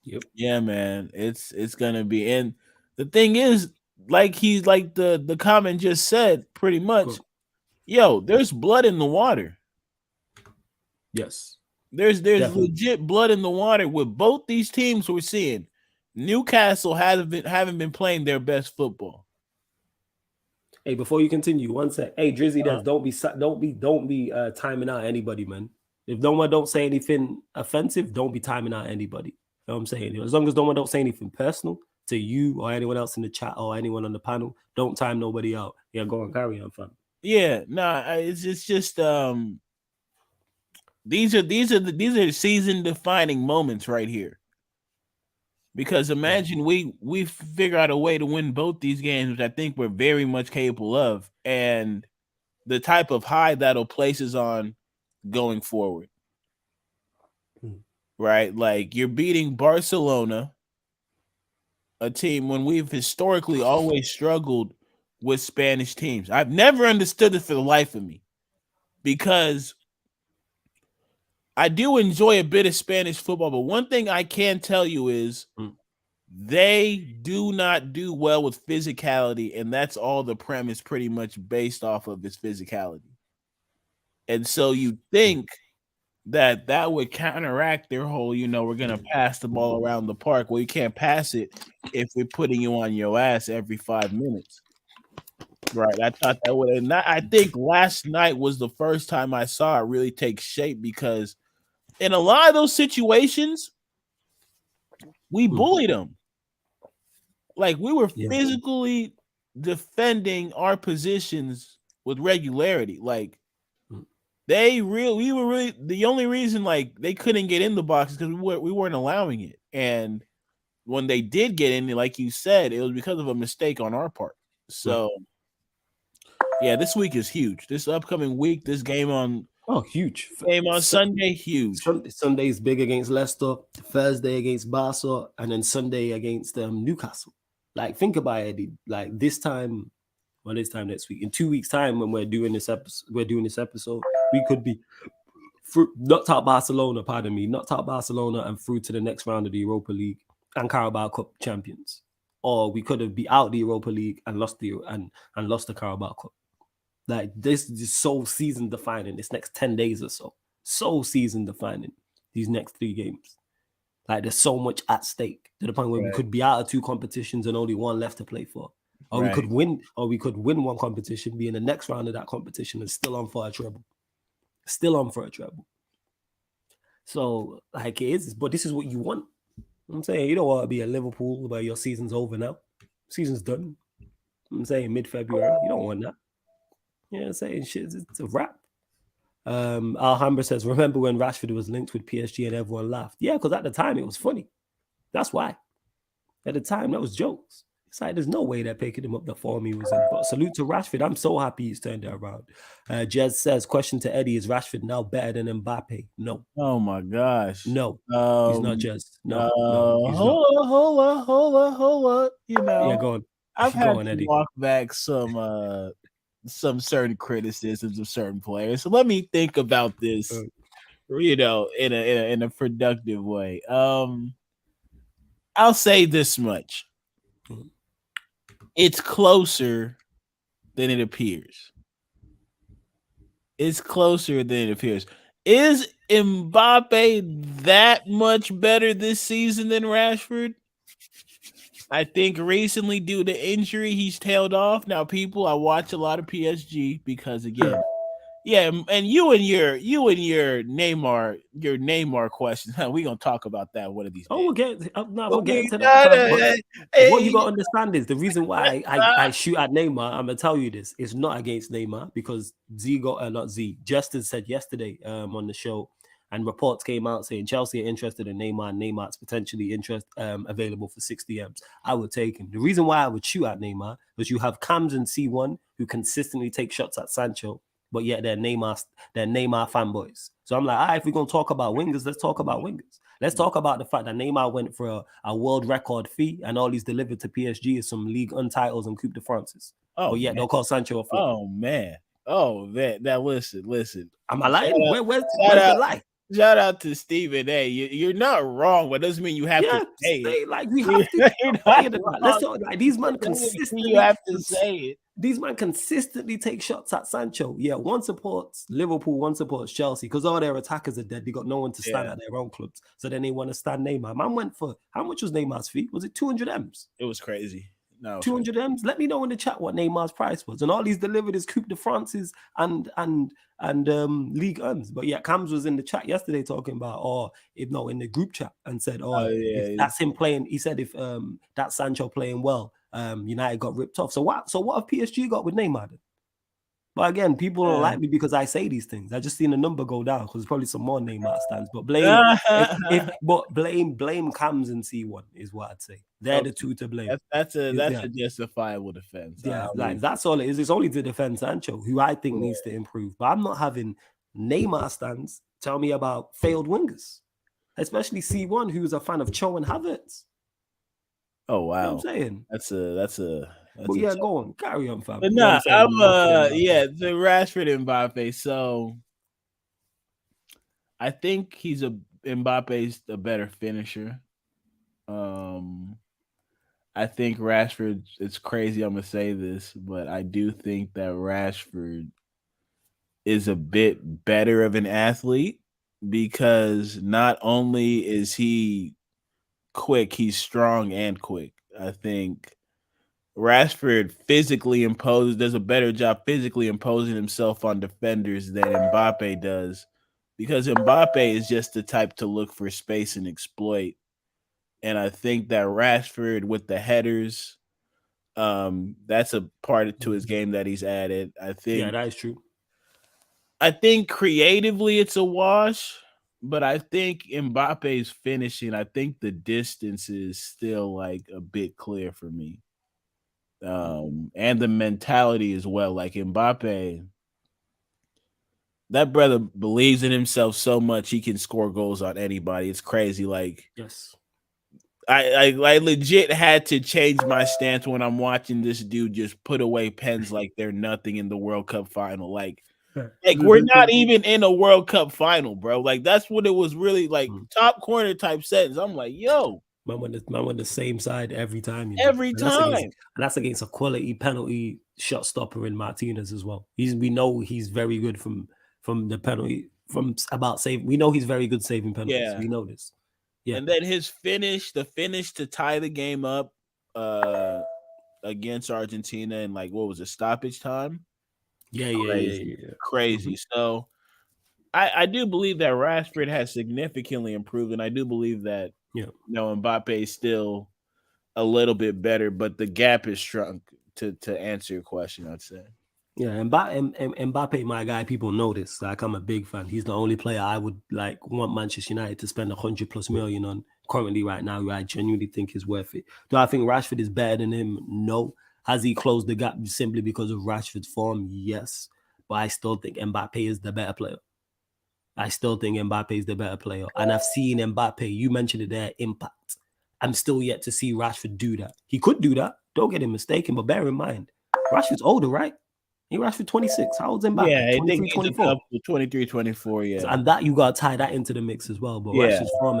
Yep. Yeah, man, it's gonna be. And the thing is, like the comment just said, pretty much, Go. yo, there's blood in the water. Yes. There's Definitely. legit blood in the water with both these teams we're seeing. Newcastle haven't been playing their best football. Hey, before you continue, one sec. Hey, Drizzy, Uh, Des, don't be timing out anybody, man. If no one don't say anything offensive, don't be timing out anybody. You know what I'm saying? As long as no one don't say anything personal to you or anyone else in the chat or anyone on the panel, don't time nobody out. Yeah, go on, carry on, fam. yeah, nah, it's just these are season defining moments right here. Because imagine we figure out a way to win both these games, which I think we're very much capable of, and the type of high that'll place us on going forward. Mm. Right? Like you're beating Barcelona, a team when we've historically always struggled with Spanish teams. I've never understood it for the life of me because I do enjoy a bit of Spanish football, but one thing I can tell you is Mm. they do not do well with physicality, and that's all the premise pretty much based off of is physicality. And so you think that would counteract their whole, we're gonna pass the ball around the park. Well, you can't pass it if we're putting you on your ass every 5 minutes. Right. I thought that would not. I think last night was the first time I saw it really take shape because in a lot of those situations, we bullied them. Like we were Yeah. physically defending our positions with regularity. Like Mm. we were really the only reason like they couldn't get in the box because we weren't allowing it. And when they did get in, like you said, it was because of a mistake on our part. Mm. So yeah, this week is huge. This upcoming week, this Oh, huge. game on Sunday, huge. Sunday's big against Leicester, Thursday against Barca, and then Sunday against Newcastle. Like, think about it, Eddie. Like this time next week, in 2 weeks' time, when we're doing this episode, we could be knocked out Barcelona. Pardon me, knocked out Barcelona and through to the next round of the Europa League and Carabao Cup champions, or we could have be out the Europa League and lost the Carabao Cup. Like this is so season defining. This next 10 days or so season defining. These next 3 games. Like there's so much at stake to the point where we could be out of 2 competitions and only one left to play for. Or we could win one competition, be in the next round of that competition and still on for a treble. So like it is, but this is what you want. I'm saying you don't want to be at Liverpool where your season's over now. Season's done. I'm saying mid-February. You don't want that. You know what I'm saying? Shit, it's a wrap. Alhambra says, remember when Rashford was linked with PSG and everyone laughed? Yeah, because at the time it was funny. That's why. At the time, that was jokes. It's like there's no way they're picking him up the form he was in. But salute to Rashford. I'm so happy he's turned it around. Jez says, question to Eddie, is Rashford now better than Mbappe? No. Oh my gosh. No. He's not Jez. No, he's not. Hold up. Yeah, go on. I've Go had on, to Eddie. walk back some certain criticisms of certain players. So let me think about this, in a productive way. I'll say this much. It's closer than it appears. It's closer than it appears. Is Mbappe that much better this season than Rashford? I think recently, due to injury, he's tailed off. Now, people, I watch a lot of PSG because, again, yeah, and you and your Neymar questions. We gonna talk about that one of these days. Oh, we'll get into that. But what you gotta understand is the reason why I shoot at Neymar. I'm gonna tell you this: it's not against Neymar because Justin said yesterday on the show, and reports came out saying Chelsea are interested in Neymar. And Neymar's potentially available for 60 M's. I would take him. The reason why I would shoot at Neymar was you have Cams and C1 who consistently take shots at Sancho, but yet they're Neymar fanboys. So I'm like, if we're gonna talk about wingers, let's talk about wingers. Let's talk about the fact that Neymar went for a world record fee, and all he's delivered to PSG is some League untitles and Coupe de France's. Oh, but yet they'll call Sancho a flop. Oh man. Now listen. Am I lying? Where's the lie? Shout out to Stephen A. You're not wrong, but doesn't mean you have to say it. Like we have to. Let's talk. Like these men consistently. You have to say it. These men consistently take shots at Sancho. Yeah, one supports Liverpool, one supports Chelsea because all their attackers are dead. They got no one to stand at their own clubs, so then they want to stand Neymar. Man went for how much was Neymar's fee? Was it 200 M's? It was crazy. No, 200 M's. Let me know in the chat what Neymar's price was, and all he's delivered is Coupe de France's and League Uns. But yeah, Cams was in the chat yesterday talking about, in the group chat and said, if that's him playing. He said if that's Sancho playing well, United got ripped off. So what have PSG got with Neymar then? But again, people don't like me because I say these things. I just seen the number go down because there's probably some more Neymar stands. But blame Cams and C1 is what I'd say. They're the two to blame. That's a justifiable defense. Yeah, that's all it is. It's only to defend Sancho, who I think needs to improve. But I'm not having Neymar stands tell me about failed wingers, especially C1, who's a fan of Cho and Havertz. Oh wow, you know what I'm saying that's a. But yeah, go on, carry on, fam. But nah, the Rashford and Mbappe. So I think Mbappe's a better finisher. I think Rashford. It's crazy. I'm gonna say this, but I do think that Rashford is a bit better of an athlete because not only is he quick, he's strong and quick. I think Rashford physically imposes does a better job physically imposing himself on defenders than Mbappe does because Mbappe is just the type to look for space and exploit. And I think that Rashford with the headers, that's a part to his game that he's added. Yeah, that is true. I think creatively it's a wash, but I think Mbappe's finishing, I think the distance is still like a bit clear for me. And the mentality as well. Like Mbappe, that brother believes in himself so much he can score goals on anybody. It's crazy. Like Yes. I legit had to change my stance when I'm watching this dude just put away pens like they're nothing in the World Cup final. Like we're not even in a World Cup final, bro. Like that's what it was really like top corner type settings. I'm like, yo, Man on the same side every time, every and time. that's against a quality penalty shot stopper in Martinez as well. We know he's very good from the penalty from about save. We know he's very good saving penalties. Yeah. We know this. Yeah, And then the finish to tie the game up against Argentina and like what was it, stoppage time? Crazy. Mm-hmm. Crazy. So I do believe that Rashford has significantly improved, and I do believe that Yeah. Mbappe is still a little bit better, but the gap is shrunk to answer your question, I'd say. Yeah, Mbappe, my guy, people know this. Like, I'm a big fan. He's the only player I would like want Manchester United to spend 100+ million on currently right now. Who I genuinely think is worth it. Do I think Rashford is better than him? No. Has he closed the gap simply because of Rashford's form? Yes. But I still think Mbappe is the better player. I still think Mbappe is the better player. And I've seen Mbappe, you mentioned it there, impact. I'm still yet to see Rashford do that. He could do that. Don't get him mistaken, but bear in mind, Rashford's older, right? He Rashford 26. How old's Yeah, Mbappe? I think 23, he's a 24. couple 23, 24, yeah. And that you gotta tie that into the mix as well. But Yeah, Rashford's form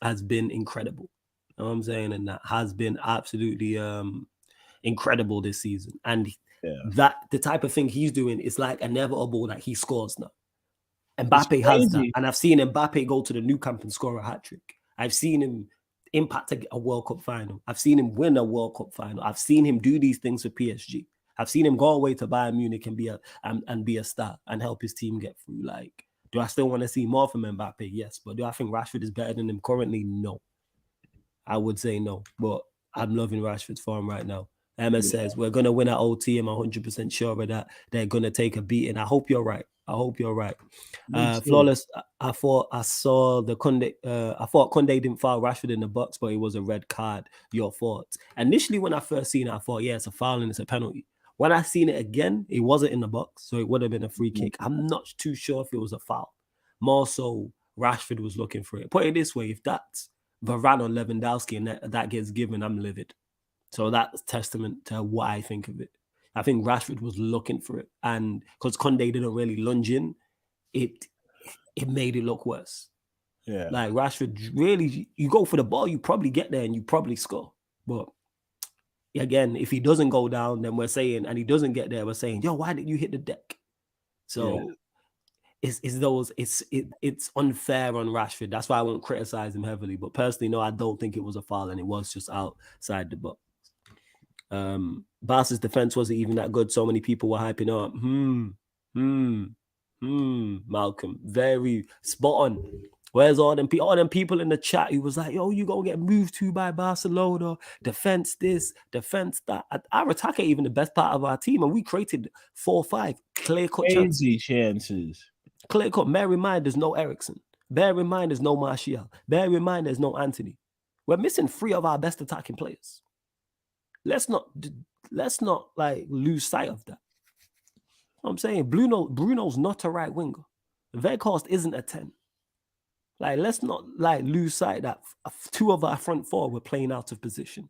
has been incredible. You know what I'm saying? And that has been absolutely incredible this season. And yeah. that the type of thing he's doing is like inevitable that he scores now. It's Mbappe has that. crazy. And I've seen Mbappe go to the new camp and score a hat trick. I've seen him impact a World Cup final. I've seen him win a World Cup final. I've seen him do these things for PSG. I've seen him go away to Bayern Munich and be a star and help his team get through. Like, do I still want to see more from Mbappe? Yes. But do I think Rashford is better than him currently? No. I would say no. But I'm loving Rashford's form right now. Emma says we're gonna win at OT. I'm 100% sure of that. They're gonna take a beating. I hope you're right. I hope you're right. Me too. Flawless. I thought I saw the Kunde. I thought Kunde didn't foul Rashford in the box, but it was a red card. Your thoughts? Initially, when I first seen it, I thought, yeah, it's a foul and it's a penalty. When I seen it again, it wasn't in the box, so it would have been a free kick. I'm not too sure if it was a foul. More so, Rashford was looking for it. Put it this way: if that's Varane or Lewandowski and that gets given, I'm livid. So that's testament to what I think of it. I think Rashford was looking for it, and because Conde didn't really lunge in, it made it look worse. Yeah. Like Rashford, really, you go for the ball, you probably get there and you probably score. But again, if he doesn't go down, then we're saying, and he doesn't get there, we're saying, yo, why did you hit the deck? Yeah. So it's unfair on Rashford. That's why I won't criticize him heavily. But personally, no, I don't think it was a foul, and it was just outside the box. Barca's defense wasn't even that good. So many people were hyping up. Malcolm, very spot on. Where's all them people in the chat who was like, yo, you gonna get moved to by Barcelona, defense this, defense that. Our attack ain't even the best part of our team, and we created 4-5 clear-cut chances. Crazy chances. Clear-cut. Bear in mind, there's no Ericsson. Bear in mind, there's no Martial. Bear in mind, there's no Anthony. We're missing 3 of our best attacking players. Let's not like lose sight of that. I'm saying Bruno's not a right winger. Weghorst isn't a 10. Like, let's not like lose sight that 2 of our front 4 were playing out of position.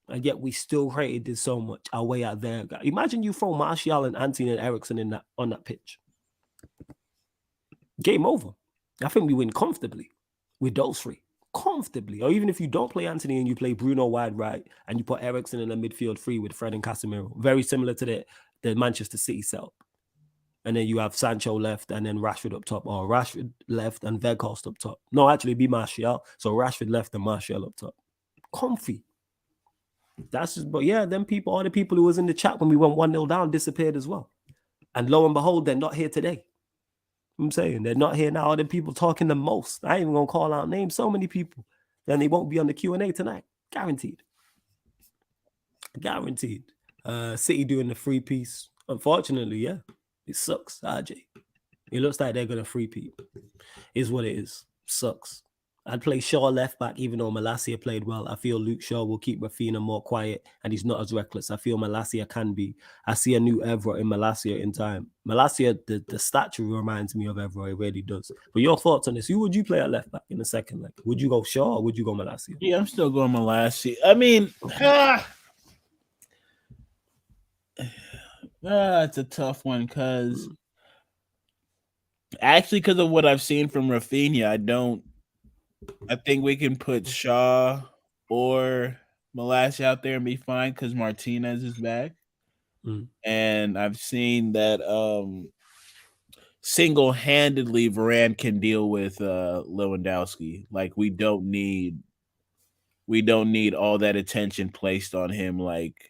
And yet we still hated this so much. Our way out there. Imagine you throw Martial and Anthony and Ericsson on that pitch. Game over. I think we win comfortably with those 3. Comfortably. Or even if you don't play Anthony and you play Bruno wide right and you put Ericsson in the midfield 3 with Fred and Casemiro. Very similar to the Manchester City setup. And then you have Sancho left and then Rashford up top, or Rashford left and Weghorst up top. No, actually, be Martial. So Rashford left and Martial up top. Comfy. That's just, but yeah, them people, all the people who was in the chat when we went 1-0 down disappeared as well. And lo and behold, they're not here today. I'm saying they're not here now. All the people talking the most. I ain't even gonna call out names. So many people. Then they won't be on the Q&A tonight. Guaranteed. Guaranteed. City doing the free piece. Unfortunately, yeah. It sucks, RJ. It looks like they're gonna free-peat. Is what it is. Sucks. I'd play Shaw left back, even though Malacia played well. I feel Luke Shaw will keep Rafinha more quiet and he's not as reckless. I feel Malacia can be. I see a new Evra in Malacia in time. Malacia, the stature reminds me of Evra. It really does. But your thoughts on this? Who would you play at left back in the second leg? Would you go Shaw or would you go Malacia? Yeah, I'm still going Malacia. I mean, it's a tough one because of what I've seen from Rafinha, I think we can put Shaw or Malacia out there and be fine because Martinez is back. And I've seen that single-handedly Varane can deal with Lewandowski. Like we don't need all that attention placed on him. Like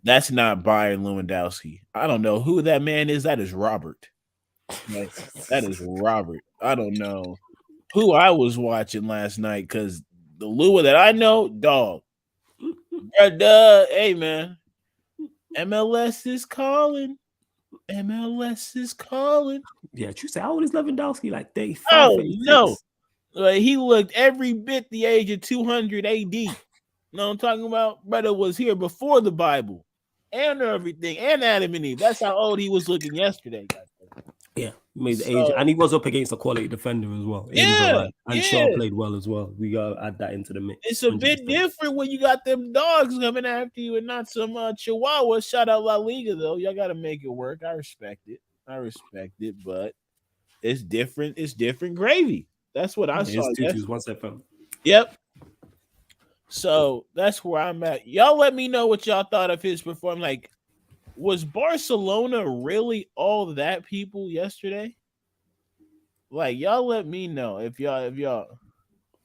that's not Bayern Lewandowski. I don't know who that man is. That is Robert. Like, that is Robert. I don't know who I was watching last night because the Lua that I know, dog. Hey man, MLS is calling. MLS is calling. Yeah, true. Say, how old is Lewandowski? Like 35, Oh 36? no, like, he looked every bit the age of 200 AD. You know what I'm talking about? Brother was here before the Bible and everything, and Adam and Eve. That's how old he was looking yesterday. Yeah, made the age, and he was up against a quality defender as well. Yeah, and Shaw played well as well. We gotta add that into the mix. It's a 100%. bit different when you got them dogs coming after you and not some Chihuahua. Shout out La Liga though. Y'all got to make it work. I respect it, but it's different. It's different gravy. That's what I saw. Yep. So that's where I'm at. Y'all let me know what y'all thought of his performance. Like, was Barcelona really all that people yesterday? Like, y'all let me know if y'all.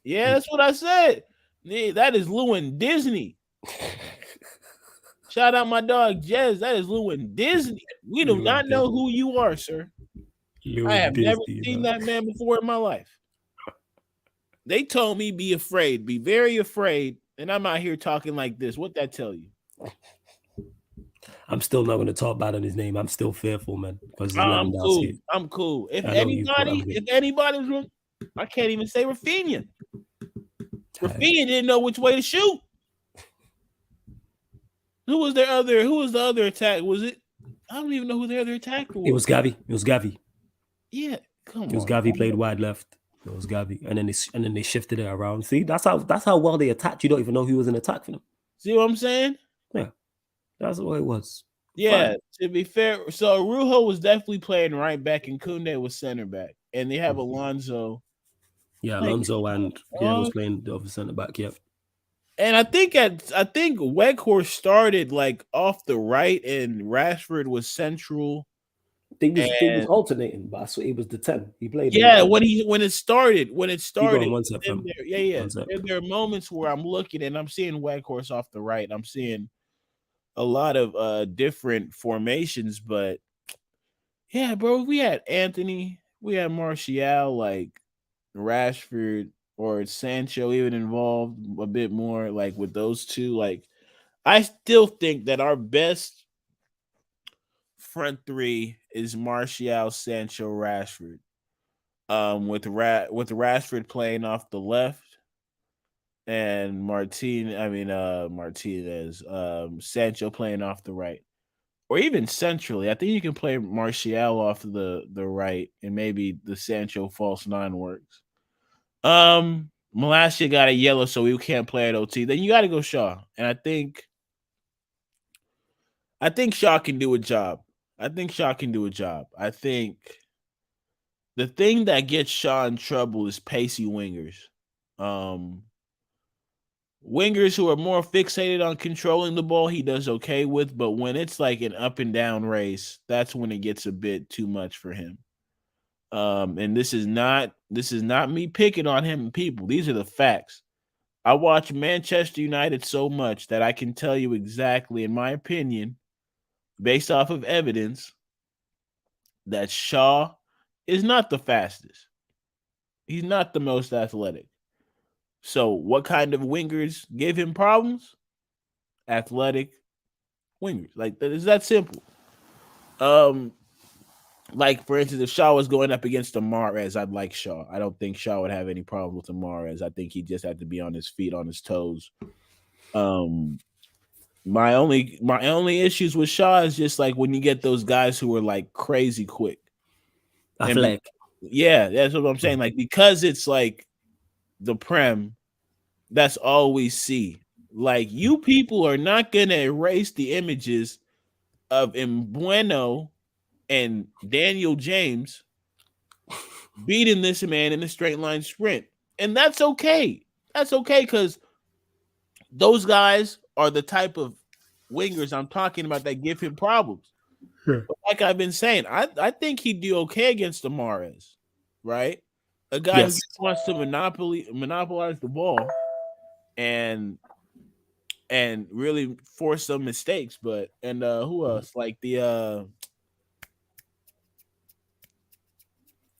Yeah, that's what I said. Yeah, that is Lewin Disney. Shout out my dog Jez. That is Lewin Disney. We do not know who you are, sir. I have never seen that man before in my life. They told me be afraid, be very afraid, and I'm out here talking like this. What that tell you? I'm still not going to talk bad on his name. I'm still fearful, man. Because I'm cool. I'm cool. If anybody was, I can't even say Rafinha. Rafinha didn't know which way to shoot. Who was the other attack? Was it? I don't even know who the other attacker was. It was Gavi. Yeah, come on. It was Gavi played wide left. It was Gavi, and then they shifted it around. See, that's how well they attacked. You don't even know who was in attack for them. See what I'm saying? Yeah, that's what it was. Yeah, fine. To be fair, so Rujo was definitely playing right back, and Koundé was center back, and they have Alonso. Yeah, Alonso and Pierre was playing the other center back. Yep. And I think Weghorst started like off the right, and Rashford was central. They was alternating, but I saw he was the 10. He played. Yeah, when it started. There are moments where I'm looking and I'm seeing Weghorst off the right. I'm seeing a lot of different formations, but yeah, bro, we had Anthony, we had Martial, like Rashford or Sancho even involved a bit more, like with those two. Like, I still think that our best front three is Martial, Sancho, Rashford. With Rashford playing off the left and Martinez, Sancho playing off the right. Or even centrally. I think you can play Martial off the right and maybe the Sancho false nine works. Malacia got a yellow, so we can't play at OT. Then you got to go Shaw. And I think Shaw can do a job. I think the thing that gets Shaw in trouble is pacey wingers. Wingers who are more fixated on controlling the ball, he does okay with. But when it's like an up and down race, that's when it gets a bit too much for him. And this is not me picking on him and people. These are the facts. I watch Manchester United so much that I can tell you exactly, in my opinion, based off of evidence, that Shaw is not the fastest. He's not the most athletic. So, what kind of wingers give him problems? Athletic wingers. Like that is that simple. Um, like for instance, if Shaw was going up against Mahrez, I'd like Shaw. I don't think Shaw would have any problem with Mahrez. I think he just had to be on his feet, on his toes. Um, my only issues with Shaw is just like when you get those guys who are like crazy quick. And Athletic. yeah, that's what I'm saying. Like because it's like the Prem, that's all we see. Like you people are not gonna erase the images of Mbueno and Daniel James beating this man in a straight line sprint. And that's okay. That's okay because those guys are the type of wingers I'm talking about that give him problems. Sure. But like I've been saying, I think he'd do okay against the Mahrez, right? A guy who Yes. just wants to monopolize the ball and really force some mistakes. But and who else? Like the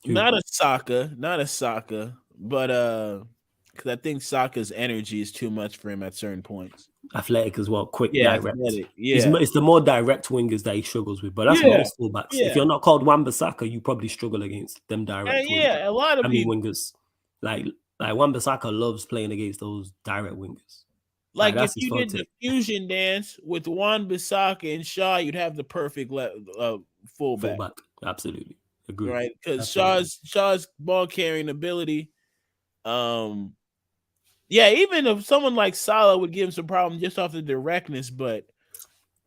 Who? not a Saka, but because I think Saka's energy is too much for him at certain points. Athletic as well, quick, Yeah, direct. athletic. Yeah, It's the more direct wingers that he struggles with, but that's yeah, most fullbacks. If yeah, you're not called Wan-Bissaka, you probably struggle against them direct and wingers. yeah. A lot of I mean people wingers. Like Wan-Bissaka loves playing against those direct wingers. Like like if that's his you did forte. the fusion dance with Juan Bissaka and Shaw, you'd have the perfect fullback, Fullback. Absolutely. Agree. right? Because Absolutely. Shaw's ball carrying ability. Um, yeah, even if someone like Salah would give him some problem just off the directness, but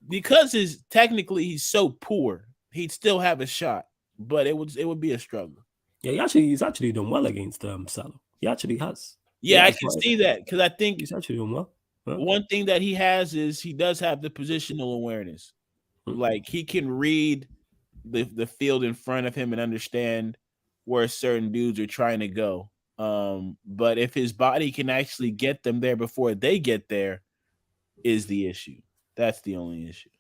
because he's so poor, he'd still have a shot, but it would be a struggle. Yeah, he's actually done well against Salah. He actually has. Yeah, Yeah, I it's can right. see that because I think He's actually done well. Huh? one thing that he has is he does have the positional awareness. Hmm. Like he can read the field in front of him and understand where certain dudes are trying to go. But if his body can actually get them there before they get there, is the issue. That's the only issue.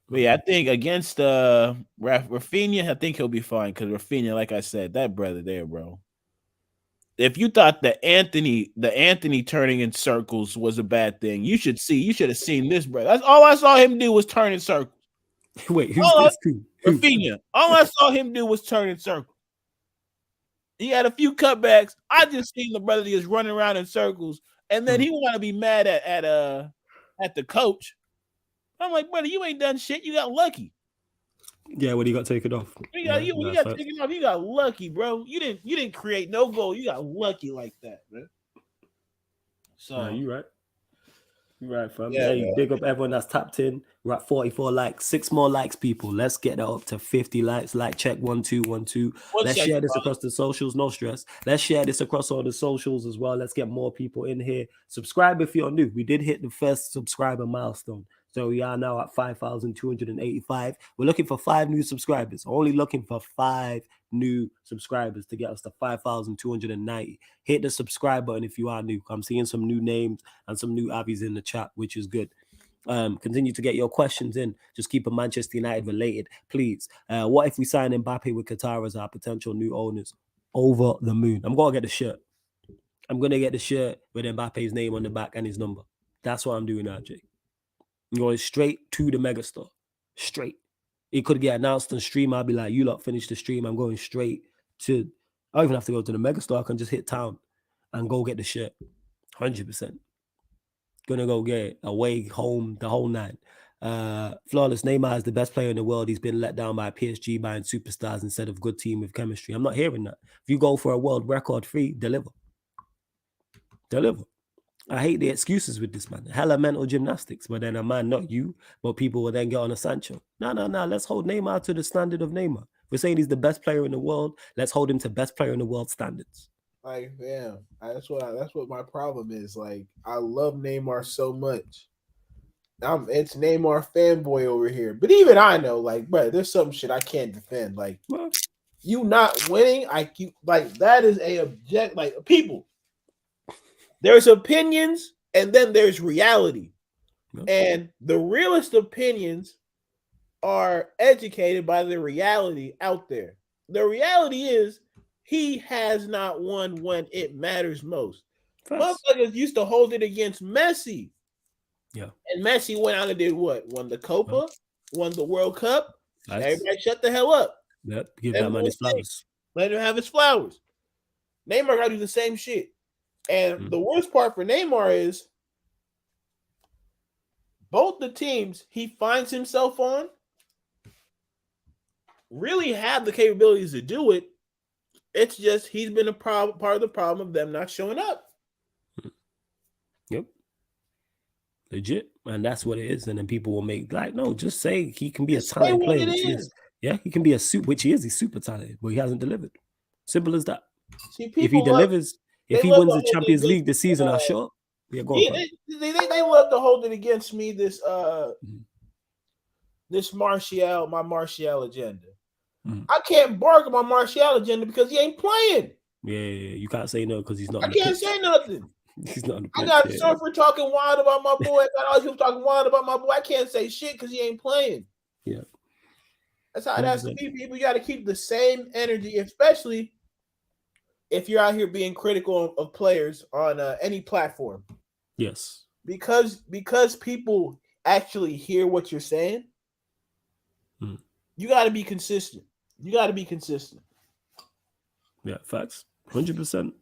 But yeah, I think against Rafinha, I think he'll be fine because Rafinha, like I said, that brother there, bro. If you thought the Anthony turning in circles was a bad thing, you should have seen this, brother. That's all I saw him do was turn in circles. Wait, who's All I, this? Who? Who? Rafinha, all I saw him do was turn in circles. He had a few cutbacks. I just seen the brother just running around in circles, and then he want to be mad at the coach. I'm like, brother, you ain't done shit. You got lucky. Yeah, when he got taken off. Yeah, When you that's got right. taken off, you got lucky, bro. You didn't create no goal. You got lucky like that, man. Nah, So you right. You right, fam. yeah, Hey, man. big up everyone that's tapped in. We're at 44 likes. 6 more likes, people. Let's get that up to 50 likes. Like check 1 2 1 2. One Let's second, share this brother. across the socials. No stress. Let's share this across all the socials as well. Let's get more people in here. Subscribe if you're new. We did hit the first subscriber milestone. So we are now at 5,285. We're looking for 5 new subscribers. Only looking for 5 new subscribers to get us to 5,290. Hit the subscribe button if you are new. I'm seeing some new names and some new Abbies in the chat, which is good. Continue to get your questions in. Just keep it Manchester United related, please. What if we sign Mbappe with Qatar as our potential new owners? Over the moon. I'm going to get the shirt. I'm going to get the shirt with Mbappe's name on the back and his number. That's what I'm doing now, Jake. I'm going straight to the megastore. Straight. It could get announced on stream. I'll be like, you lot finish the stream. I'm going straight to, I don't even have to go to the megastore. I can just hit town and go get the shirt. 100%. Gonna go get it. Away, home, the whole nine. Flawless Neymar is the best player in the world. He's been let down by PSG buying superstars instead of good team with chemistry. I'm not hearing that. If you go for a world record free, deliver. Deliver. I hate the excuses with this man. Hella mental gymnastics, but then a man, not you, but people will then get on a Sancho. No. Let's hold Neymar to the standard of Neymar. We're saying he's the best player in the world. Let's hold him to best player in the world standards. Like, yeah, that's what my problem is. Like, I love Neymar so much. It's Neymar fanboy over here. But even I know, like, bro, there's some shit I can't defend. Like, Well, you not winning, like that is a object. Like, people, there's opinions, and then there's reality, no, and the realest opinions are educated by the reality out there. The reality is he has not won when it matters most. facts. Motherfuckers used to hold it against Messi. Yeah, And Messi went out and did what? Won the well, Copa, won the World Cup. facts. Everybody shut the hell up. Yep, give Let that him man do his his thing. flowers. Let him have his flowers. Neymar got to do the same shit. And Mm. the worst part for Neymar is both the teams he finds himself on really have the capabilities to do it. It's just he's been a part of the problem of them not showing up. Yep, legit, and that's what it is. And then people will make like, no, just say he can be a Just say talented what player, it which he is. is. Yeah, he can be which he is. He's super talented, but he hasn't delivered. Simple as that. See, If he people love delivers, if they he love to wins the hold it Champions against League this season, I sure. Yeah, go on, yeah, Pam. they love to hold it against me Mhm. this my Martial agenda. Mhm. I can't bark on my Martial agenda because he ain't playing. Yeah, you can't say no because he's not I on the can't pitch. say nothing. He's not on the I pitch. got Yeah, Surfer talking wild about my boy. I got all these people talking wild about my boy. I can't say shit because he ain't playing. yeah, That's how it has to 100%. be. People, you got to keep the same energy, especially if you're out here being critical of players on any platform, Yes. because people actually hear what you're saying. Mhm. You got to be consistent. You got to be consistent. Yeah, facts. 100%.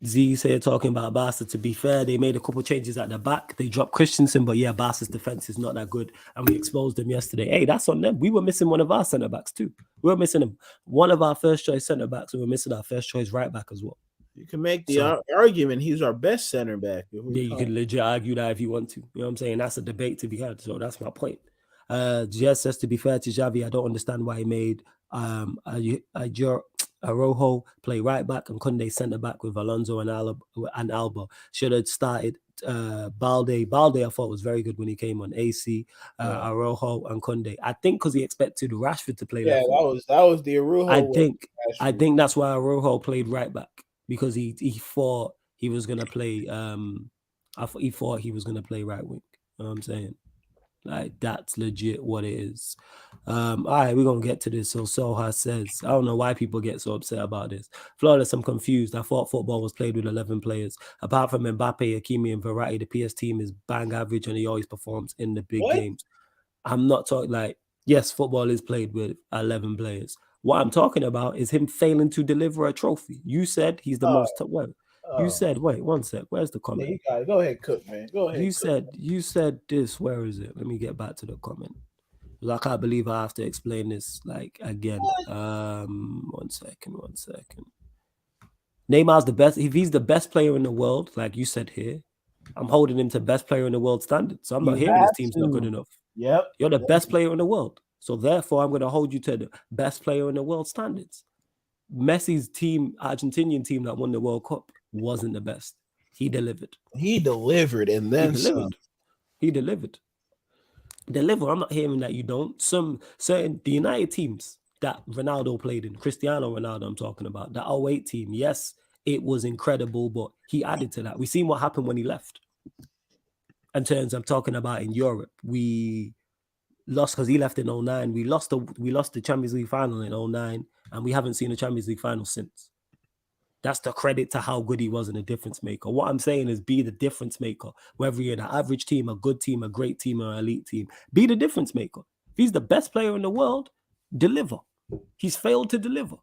Z's here talking about Barca. To be fair, they made a couple changes at the back. They dropped Christensen, but yeah, Barca's defense is not that good. And we exposed them yesterday. Hey, that's on them. We were missing one of our centre backs too. We were missing him. One of our first choice centre backs. We were missing our first choice right back as well. You can make the So argument he's our best center back. yeah, you can legit argue that if you want to. You know what I'm saying? That's a debate to be had. So that's my point. Jess says, to be fair to Xavi, I don't understand why he made Arojo play right back and Kunde centre back with Alonso and Alba. Should have started Balde. Balde, I thought was very good when he came on. AC, Arojo and Kunde. I think because he expected Rashford to play Yeah, left foot. that was the Arujo. I think that's why Arojo played right back because he thought he was gonna play. He thought he was gonna play right wing. You know what I'm saying? Like that's legit what it is. All right, we're gonna get to this. So Soha says, I don't know why people get so upset about this. Flawless, I'm confused. I thought football was played with 11 players. Apart from Mbappe, Hakimi, and Verratti, the PS team is bang average and he always performs in the big games. I'm not talking like, yes, football is played with 11 players. What I'm talking about is him failing to deliver a trophy. You said he's the most. You said, wait, one sec. Where's the comment? You got it. Go ahead, Cook, man. Go ahead. You said this. Where is it? Let me get back to the comment. I can't believe I have to explain this like again. 1 second. Neymar's the best. If he's the best player in the world, like you said here, I'm holding him to best player in the world standard. So I'm not hearing this team's not good enough. Yep. You're the best player in the world. So therefore, I'm going to hold you to the best player in the world standards. Messi's team, Argentinian team that won the World Cup, wasn't the best. He delivered. And then He delivered. Deliver. I'm not hearing that you don't. Some certain the United teams that Ronaldo played in, Cristiano Ronaldo, I'm talking about, the 08 team. Yes, it was incredible, but he added to that. We seen what happened when he left. In terms, I'm talking about in Europe, we lost because he left in 09. We lost the Champions League final in 09, and we haven't seen a Champions League final since. That's the credit to how good he was and a difference maker. What I'm saying is be the difference maker. Whether you're an average team, a good team, a great team, or an elite team, be the difference maker. If he's the best player in the world, deliver. He's failed to deliver.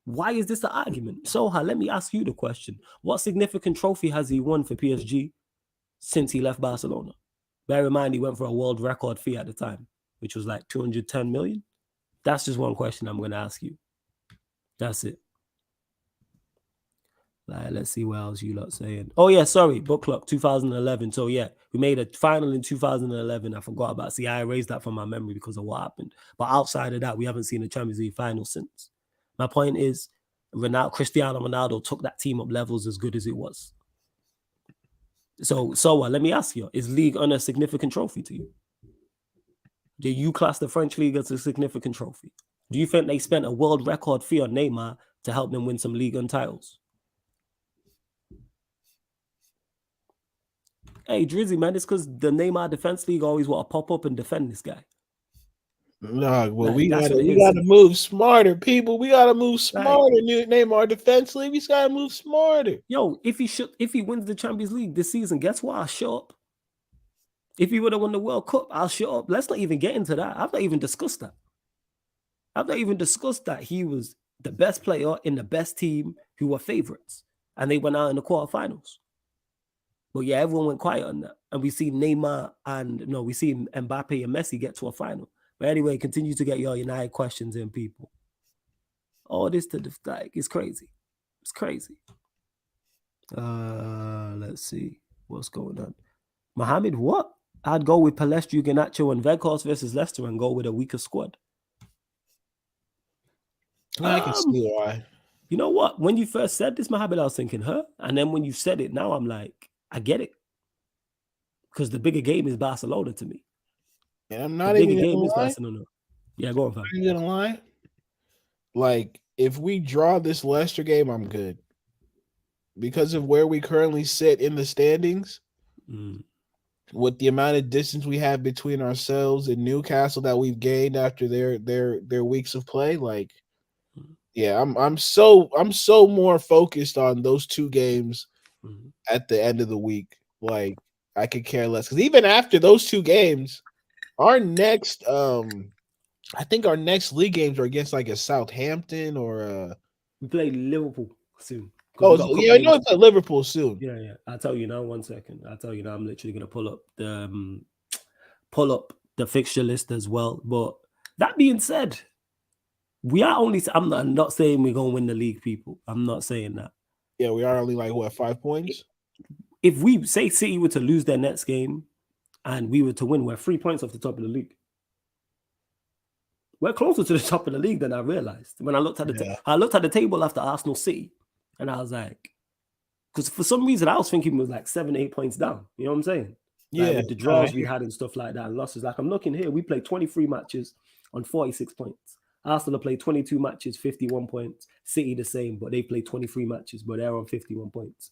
Why is this an argument? Soha, let me ask you the question. What significant trophy has he won for PSG since he left Barcelona? Bear in mind, he went for a world record fee at the time, which was like 210 million. That's just one question I'm going to ask you. That's it. Like, let's see what else you lot saying. Oh yeah, sorry, book clock 2011. So yeah, we made a final in 2011. I forgot about. See, I erased that from my memory because of what happened. But outside of that, we haven't seen a Champions League final since. My point is, Cristiano Ronaldo took that team up levels as good as it was. So let me ask you: is League One a significant trophy to you? Do you class the French league as a significant trophy? Do you think they spent a world record fee on Neymar to help them win some League One titles? Hey, Drizzy, man, it's because the Neymar Defense League always want to pop up and defend this guy. No, well, Like, that's what it we is. gotta move smarter, people. We gotta move Like, smarter. Name our defense league. We just gotta move smarter. yo, if he wins the Champions League this season, guess what? I'll show up. If he would have won the World Cup, I'll show up. Let's not even get into that. I've not even discussed that. He was the best player in the best team who were favorites, and they went out in the quarterfinals. But yeah, everyone went quiet on that. And we see Neymar we see Mbappe and Messi get to a final. But anyway, continue to get your United questions in, people. All this it's crazy. It's crazy. Let's see what's going on. Mohamed, what? I'd go with Palestri, Garnacho, and Veghorst versus Leicester and go with a weaker squad. I can see why. You know what? When you first said this, Mohamed, I was thinking her. And then when you said it, now I'm like, I get it. Because the bigger game is Barcelona to me. And I'm not even gonna lie. Barcelona. Yeah, go on, fam. I'm gonna lie. Like, if we draw this Leicester game, I'm good. Because of where we currently sit in the standings, with the amount of distance we have between ourselves and Newcastle that we've gained after their weeks of play, like, yeah, I'm so more focused on those two games at the end of the week. Like, I could care less, because even after those two games, our next I think our next league games are against like a Southampton or we play Liverpool soon. Oh yeah, I know it's at Liverpool soon. Yeah. I'll tell you now. 1 second. I'll tell you now. I'm literally gonna pull up the fixture list as well. But that being said, I'm not saying we're gonna win the league, people. I'm not saying that. Yeah, we are only like 5 points. If we say City were to lose their next game and we were to win, we're 3 points off the top of the league. We're closer to the top of the league than I realized when I looked at the table after Arsenal City, and I was like, because for some reason I was thinking it was like 7-8 points down. You know what I'm saying? Yeah, like with the draws we had and stuff like that and losses. Like, I'm looking here, we played 23 matches on 46 points. Arsenal played 22 matches, 51 points. City the same, but they played 23 matches, but they're on 51 points.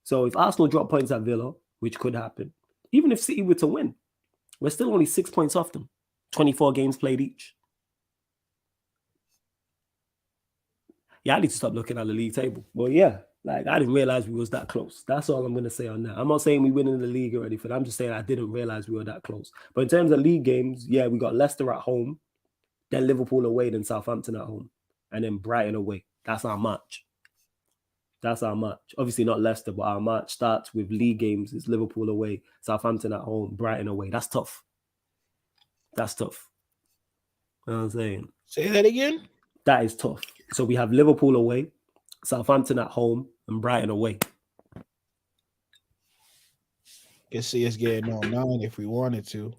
So if Arsenal drop points at Villa, which could happen, even if City were to win, we're still only 6 points off them. 24 games played each. Yeah, I need to stop looking at the league table. Well, yeah, like, I didn't realize we was that close. That's all I'm going to say on that. I'm not saying we win in the league or anything. I'm just saying I didn't realize we were that close. But in terms of league games, yeah, we got Leicester at home, then Liverpool away, then Southampton at home, and then Brighton away. That's our March. Obviously not Leicester, but our March starts with league games. It's Liverpool away, Southampton at home, Brighton away. That's tough. You know what I'm saying? Say that again? That is tough. So we have Liverpool away, Southampton at home, and Brighton away. Can see us getting on 9 if we wanted to.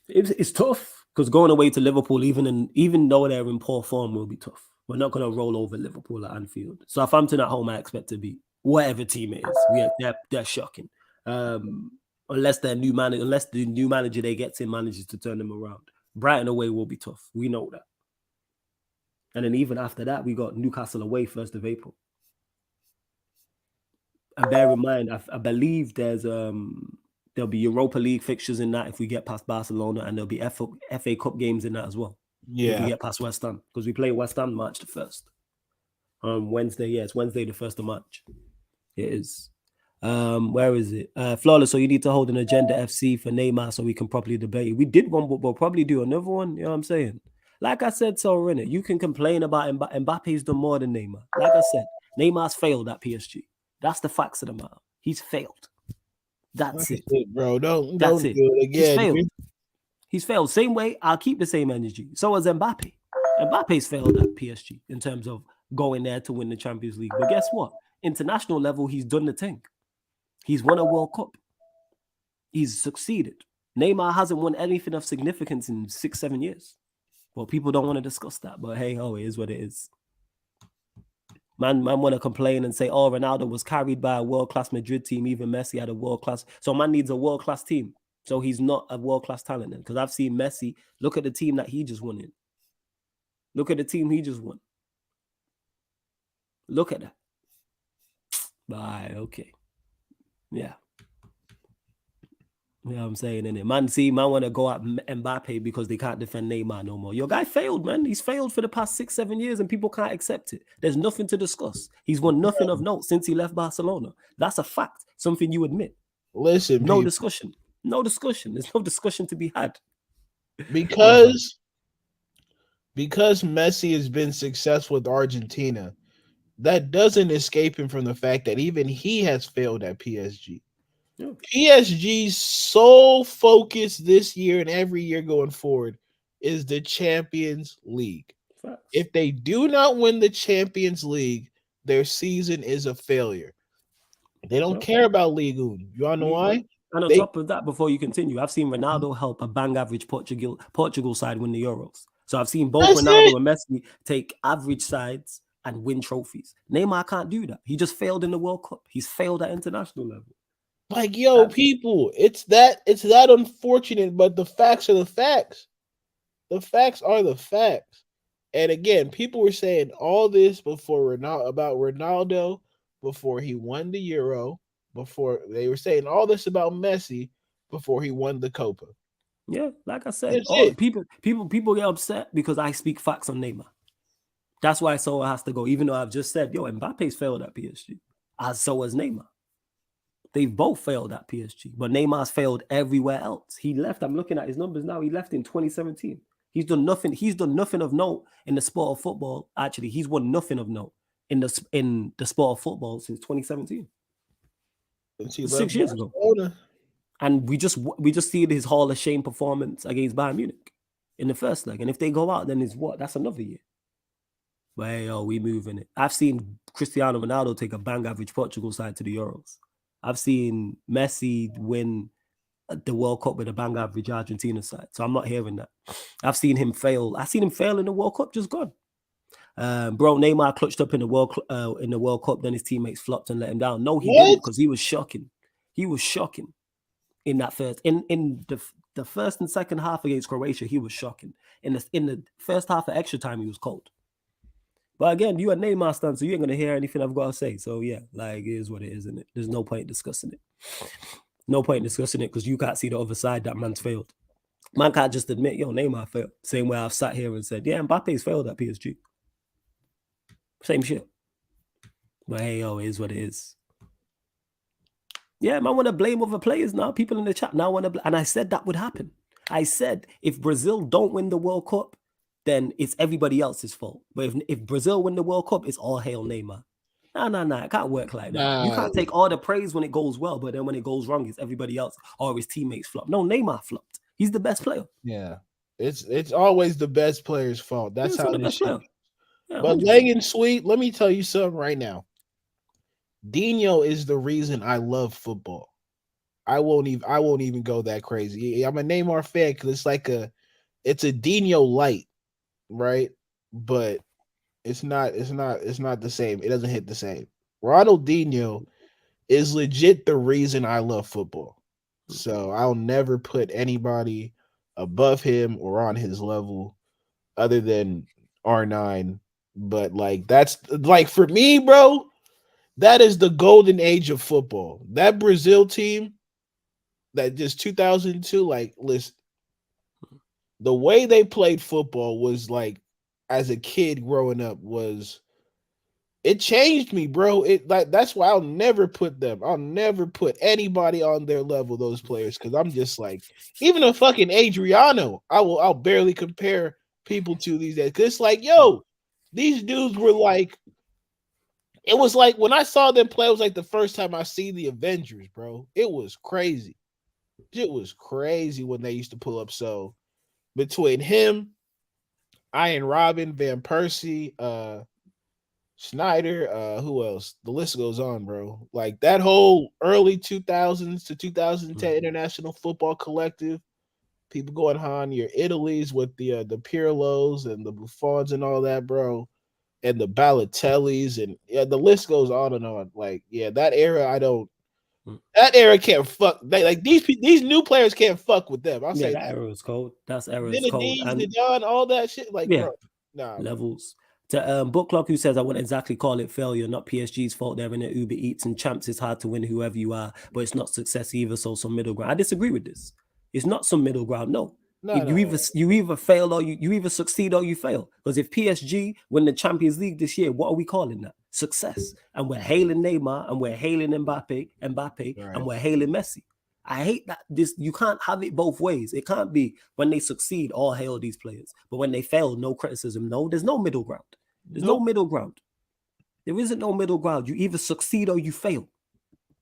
It's tough because going away to Liverpool, even though they're in poor form, will be tough. We're not going to roll over Liverpool at Anfield. Southampton at home, I expect to beat whatever team it is. They're shocking. Unless the new manager they get in manages to turn them around. Brighton away will be tough. We know that. And then even after that, we got Newcastle away 1st of April. And bear in mind, I believe there'll be Europa League fixtures in that if we get past Barcelona, and there'll be FA Cup games in that as well. Yeah. If we get past West Ham, because we play West Ham March the 1st. Wednesday, yeah, it's Wednesday the 1st of March. It is. Where is it? Flawless, so you need to hold an agenda FC for Neymar so we can properly debate it. We did one, but we'll probably do another one. You know what I'm saying? Like I said, so Renner, you can complain about Mbappe's done more than Neymar. Like I said, Neymar's failed at PSG. That's the facts of the matter. He's failed. That's it, bro. Don't do it again. He's failed. Same way, I'll keep the same energy. So has Mbappe. Mbappe's failed at PSG in terms of going there to win the Champions League. But guess what? International level, he's done the thing. He's won a World Cup. He's succeeded. Neymar hasn't won anything of significance in 6-7 years. Well, people don't want to discuss that, but hey, it is what it is. Man want to complain and say, "Oh, Ronaldo was carried by a world class Madrid team. Even Messi had a world class." So man needs a world class team. So he's not a world class talent then. Because I've seen Messi. Look at the team that he just won in. Look at the team he just won. Look at that. Bye. Okay. Yeah. You know what I'm saying, innit? Man want to go at Mbappe because they can't defend Neymar no more. Your guy failed, man. He's failed for the past 6, 7 years and people can't accept it. There's nothing to discuss. He's won nothing of note since he left Barcelona. That's a fact. Something you admit. Listen, No people, discussion. No discussion. There's no discussion to be had. Go ahead. because Messi has been successful with Argentina, that doesn't escape him from the fact that even he has failed at PSG. Yeah, PSG's sole focus this year and every year going forward is the Champions League. facts. If they do not win the Champions League, their season is a failure. They don't Well, care about Ligue 1. You all know League why? One. And on They top of that, before you continue, I've seen Ronaldo help a bang average Portugal side win the Euros. So I've seen both That's it. Ronaldo and Messi take average sides and win trophies. Neymar can't do that. He just failed in the World Cup. He's failed at international level. Like, yo, That's people, it's that unfortunate, but the facts are the facts. The facts are the facts. And again, people were saying all this before about Ronaldo, before he won the Euro, before they were saying all this about Messi before he won the Copa. yeah, like I said, That's all it. people get upset because I speak facts on Neymar. That's why so it has to go. Even though I've just said, yo, Mbappe's failed at PSG, as so has Neymar. They've both failed at PSG, but Neymar's failed everywhere else. He left. I'm looking at his numbers now. He left in 2017. He's done nothing. He's done nothing of note in the sport of football. Actually, he's won nothing of note in the sport of football since 2017, Since he left 6 years ago. Barcelona. And we just see his Hall of Shame performance against Bayern Munich in the first leg. And if they go out, then it's what? That's another year. But hey, yo, we moving it. I've seen Cristiano Ronaldo take a bang average Portugal side to the Euros. I've seen Messi win the World Cup with a bang average Argentina side. So I'm not hearing that. I've seen him fail. I've seen him fail in the World Cup, just gone. Bro, Neymar clutched up in the World Cup. Then his teammates flopped and let him down. No, he didn't, What? because he was shocking. He was shocking in that first in the first and second half against Croatia. He was shocking. In the first half of extra time, he was cold. But again, you a Neymar stan, so you ain't gonna hear anything I've got to say. So yeah, like it is what it is, isn't it? There's no point discussing it. No point discussing it because you can't see the other side that man's failed. Man can't just admit, yo, Neymar failed. Same way I've sat here and said, yeah, Mbappe's failed at PSG. Same shit. But hey, yo, it is what it is. Yeah, man want to blame other players now. People in the chat now want to and I said that would happen. I said if Brazil don't win the World Cup, then it's everybody else's fault. But if Brazil win the World Cup, it's all hail Neymar. Nah. It can't work like that. You Nah, can't take all the praise when it goes well, but then when it goes wrong, it's everybody else or his teammates flop. No, Neymar flopped. He's the best player. yeah. It's always the best player's fault. That's He's how the this best shit. player. Yeah, But 100%. Lang and Sweet, let me tell you something right now. Dino is the reason I love football. I won't even go that crazy. I'm a Neymar fan because it's a Dino light, right? But it's not the same. It doesn't hit the same. Ronaldinho is legit the reason I love football. So I'll never put anybody above him or on his level other than R9. But like that's like for me, bro, that is the golden age of football. That Brazil team that just 2002, like listen, the way they played football was like as a kid growing up was it changed me, bro. It like that's why I'll never put them. I'll never put anybody on their level, those players, because I'm just like, even a fucking Adriano, I'll barely compare people to these days. Cause it's like, yo, these dudes were like, it was like when I saw them play, it was like the first time I see the Avengers, bro. It was crazy. It was crazy when they used to pull up. So between him, Iron Robin, Van Persie, Snyder, who else? The list goes on, bro. Like that whole early 2000s to 2010 International Football Collective, people going on your Italy's with the Pirlos and the Buffons and all that, bro. and the Balotellis, and yeah, the list goes on and on. Like, yeah, that era, I don't. Mm. That era can't fuck. Like these new players can't fuck with them. I'll Yeah, say that that. era is cold. That's era is cold. Zinedine, And Zidane, all that shit. Like, yeah, bro, nah, bro. levels. To Book Club, who says I wouldn't exactly call it failure, not PSG's fault. They're in the Uber Eats and champs. It's hard to win whoever you are, but it's not success either. So some middle ground. I disagree with this. It's not some middle ground. No, No, if no. you either fail or you either succeed or you fail. Because if PSG win the Champions League this year, what are we calling that? Success. And we're hailing Neymar and we're hailing Mbappe, Right. and we're hailing Messi. I hate that this you can't have it both ways. It can't be when they succeed, all hail these players. But when they fail, no criticism. No, there's no middle ground. There's no Nope. middle ground. There isn't no middle ground. You either succeed or you fail.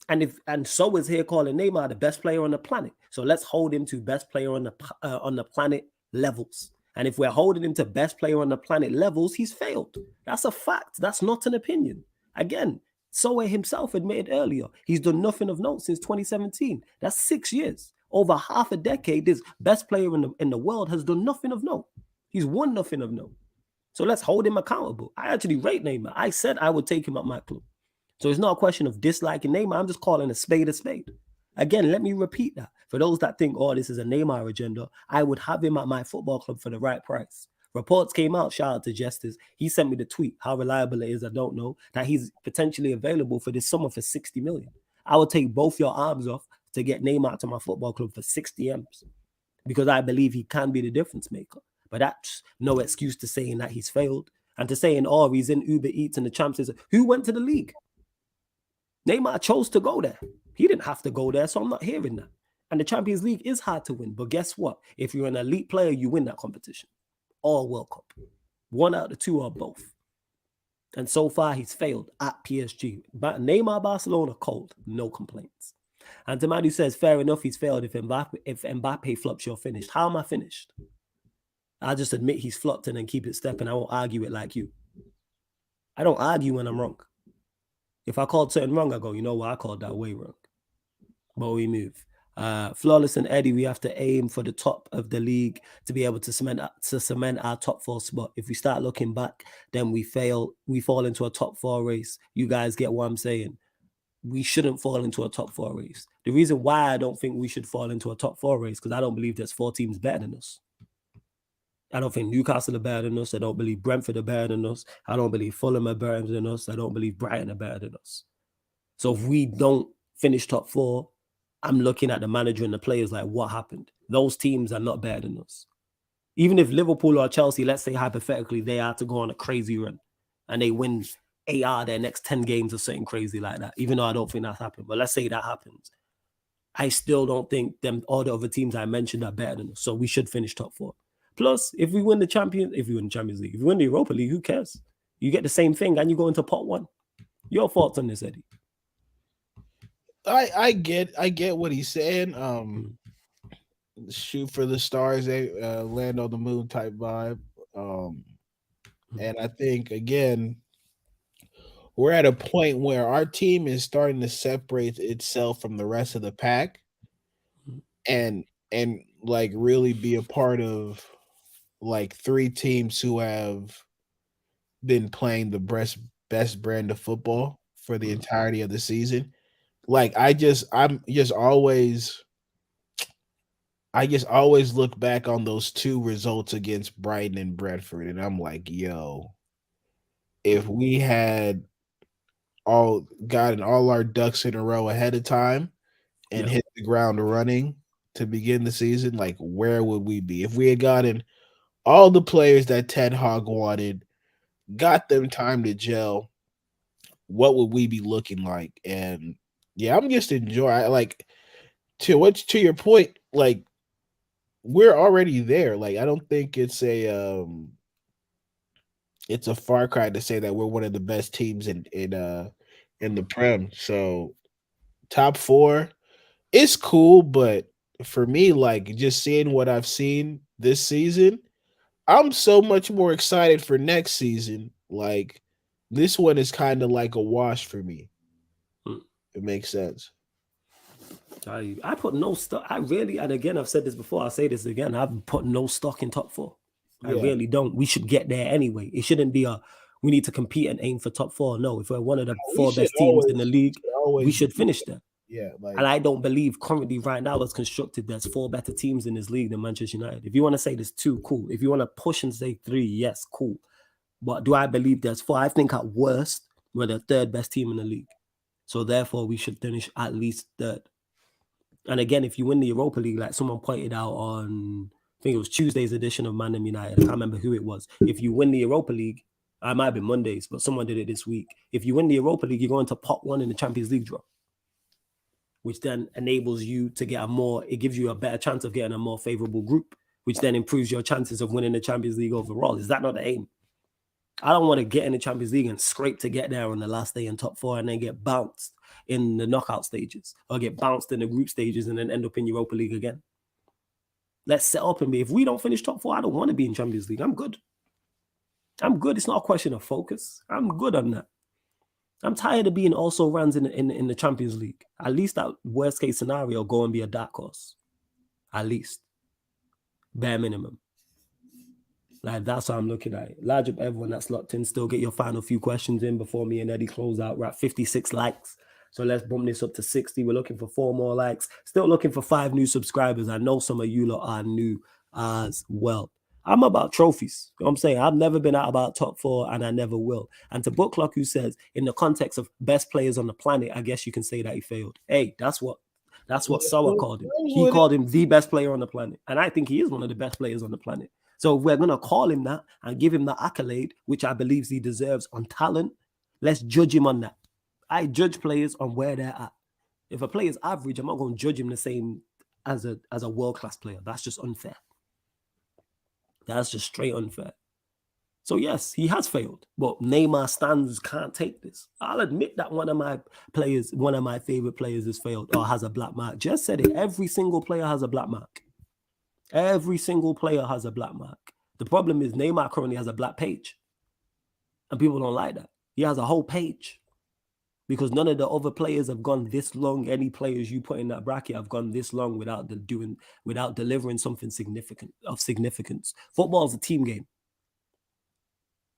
And so is here calling Neymar the best player on the planet. So let's hold him to best player on the planet levels. And if we're holding him to best player on the planet levels, he's failed. That's a fact. That's not an opinion. Again, Soe himself admitted earlier he's done nothing of note since 2017. That's 6 years. Over half a decade, this best player in the world has done nothing of note. He's won nothing of note. So let's hold him accountable. I actually rate Neymar. I said I would take him at my club. So it's not a question of disliking Neymar. I'm just calling a spade a spade. Again, let me repeat that. For those that think, oh, this is a Neymar agenda, I would have him at my football club for the right price. Reports came out, shout out to Justice. He sent me the tweet. How reliable it is, I don't know, that he's potentially available for this summer for 60 million. I would take both your arms off to get Neymar to my football club for 60 M's because I believe he can be the difference maker. But that's no excuse to saying that he's failed and to saying, oh, he's in Uber Eats and the champs is who went to the league? Neymar chose to go there. He didn't have to go there, so I'm not hearing that. And the Champions League is hard to win. But guess what? If you're an elite player, you win that competition. Or World Cup. One out of the two or both. And so far, he's failed at PSG. But Neymar, Barcelona, cold. No complaints. And to man who says, fair enough, he's failed. If Mbappe flops, you're finished. How am I finished? I'll just admit he's flopped and then keep it stepping. I won't argue it like you. I don't argue when I'm wrong. If I called something wrong, I go, you know what? I called that way wrong. But we move. Flawless and Eddie, we have to aim for the top of the league to be able to cement our top four spot. If we start looking back, then we fail. We fall into a top four race. You guys get what I'm saying? We shouldn't fall into a top four race. The reason why I don't think we should fall into a top four race because I don't believe there's 4 teams better than us. I don't think Newcastle are better than us. I don't believe Brentford are better than us. I don't believe Fulham are better than us. I don't believe Brighton are better than us. So if we don't finish top 4, I'm looking at the manager and the players like, what happened? Those teams are not better than us. Even if Liverpool or Chelsea, let's say hypothetically, they are to go on a crazy run and they win 8 out of their next 10 games or something crazy like that, even though I don't think that's happened. But let's say that happens. I still don't think all the other teams I mentioned are better than us. So we should finish top 4. Plus, if we win the Champions League, if we win the Europa League, who cares? You get the same thing and you go into pot 1. Your thoughts on this, Eddie? I get what he's saying. Shoot for the stars, land on the moon type vibe. And I think again, we're at a point where our team is starting to separate itself from the rest of the pack, and like really be a part of like 3 teams who have been playing the best brand of football for the entirety of the season. Like I just always look back on those 2 results against Brighton and Brentford, and I'm like, yo, if we had gotten all our ducks in a row ahead of time and hit the ground running to begin the season, like where would we be? If we had gotten all the players that Ten Hag wanted, got them time to gel, what would we be looking like? And yeah, I'm just enjoying like to your point, like we're already there. Like I don't think it's a far cry to say that we're one of the best teams in the Prem. So top 4 is cool, but for me, like just seeing what I've seen this season, I'm so much more excited for next season. Like this one is kind of like a wash for me. It makes sense. I put no stock. I really, and again, I've said this before. I'll say this again. I've put no stock in top 4. I Yeah. really don't. We should get there anyway. It shouldn't be we need to compete and aim for top 4. No, if we're one of the We 4 should best teams in the league, we always should finish there. yeah, like And I don't believe currently right now as constructed there's 4 better teams in this league than Manchester United. If you want to say there's 2, cool. If you want to push and say 3, yes, cool. But do I believe there's 4? I think at worst we're the 3rd best team in the league. So therefore we should finish at least 3rd. And again, if you win the Europa League, like someone pointed out on, I think it was Tuesday's edition of ManDem United, I can't remember who it was. If you win the Europa League, I might have been Mondays, but someone did it this week. If you win the Europa League, you're going to pot 1 in the Champions League draw, which then enables you to get it gives you a better chance of getting a more favorable group, which then improves your chances of winning the Champions League overall. Is that not the aim? I don't want to get in the Champions League and scrape to get there on the last day in top 4 and then get bounced in the knockout stages or get bounced in the group stages and then end up in Europa League again. Let's set up and be. If we don't finish top 4, I don't want to be in Champions League. I'm good. It's not a question of focus. I'm good on that. I'm tired of being also runs in the Champions League. At least that worst case scenario, go and be a dark horse. At least. Bare minimum. Like, that's how I'm looking at it. Large up everyone that's locked in. Still get your final few questions in before me and Eddie close out. We're at 56 likes. So let's bump this up to 60. We're looking for 4 more likes. Still looking for 5 new subscribers. I know some of you lot are new as well. I'm about trophies. You know what I'm saying? I've never been out about top 4 and I never will. And to Book Clock, who says, in the context of best players on the planet, I guess you can say that he failed. Hey, that's what Sawa called him. He called him the best player on the planet. And I think he is one of the best players on the planet. So if we're going to call him that and give him the accolade, which I believe he deserves on talent, let's judge him on that. I judge players on where they're at. If a player is average, I'm not going to judge him the same as a world-class player. That's just unfair. That's just straight unfair. So yes, he has failed, but Neymar stands can't take this. I'll admit that one of my favorite players has failed or has a black mark. Just said it. Every single player has a black mark. Every single player has a black mark. The problem is Neymar currently has a black page. And people don't like that. He has a whole page. Because none of the other players have gone this long. Any players you put in that bracket have gone this long without delivering something significance. Football is a team game.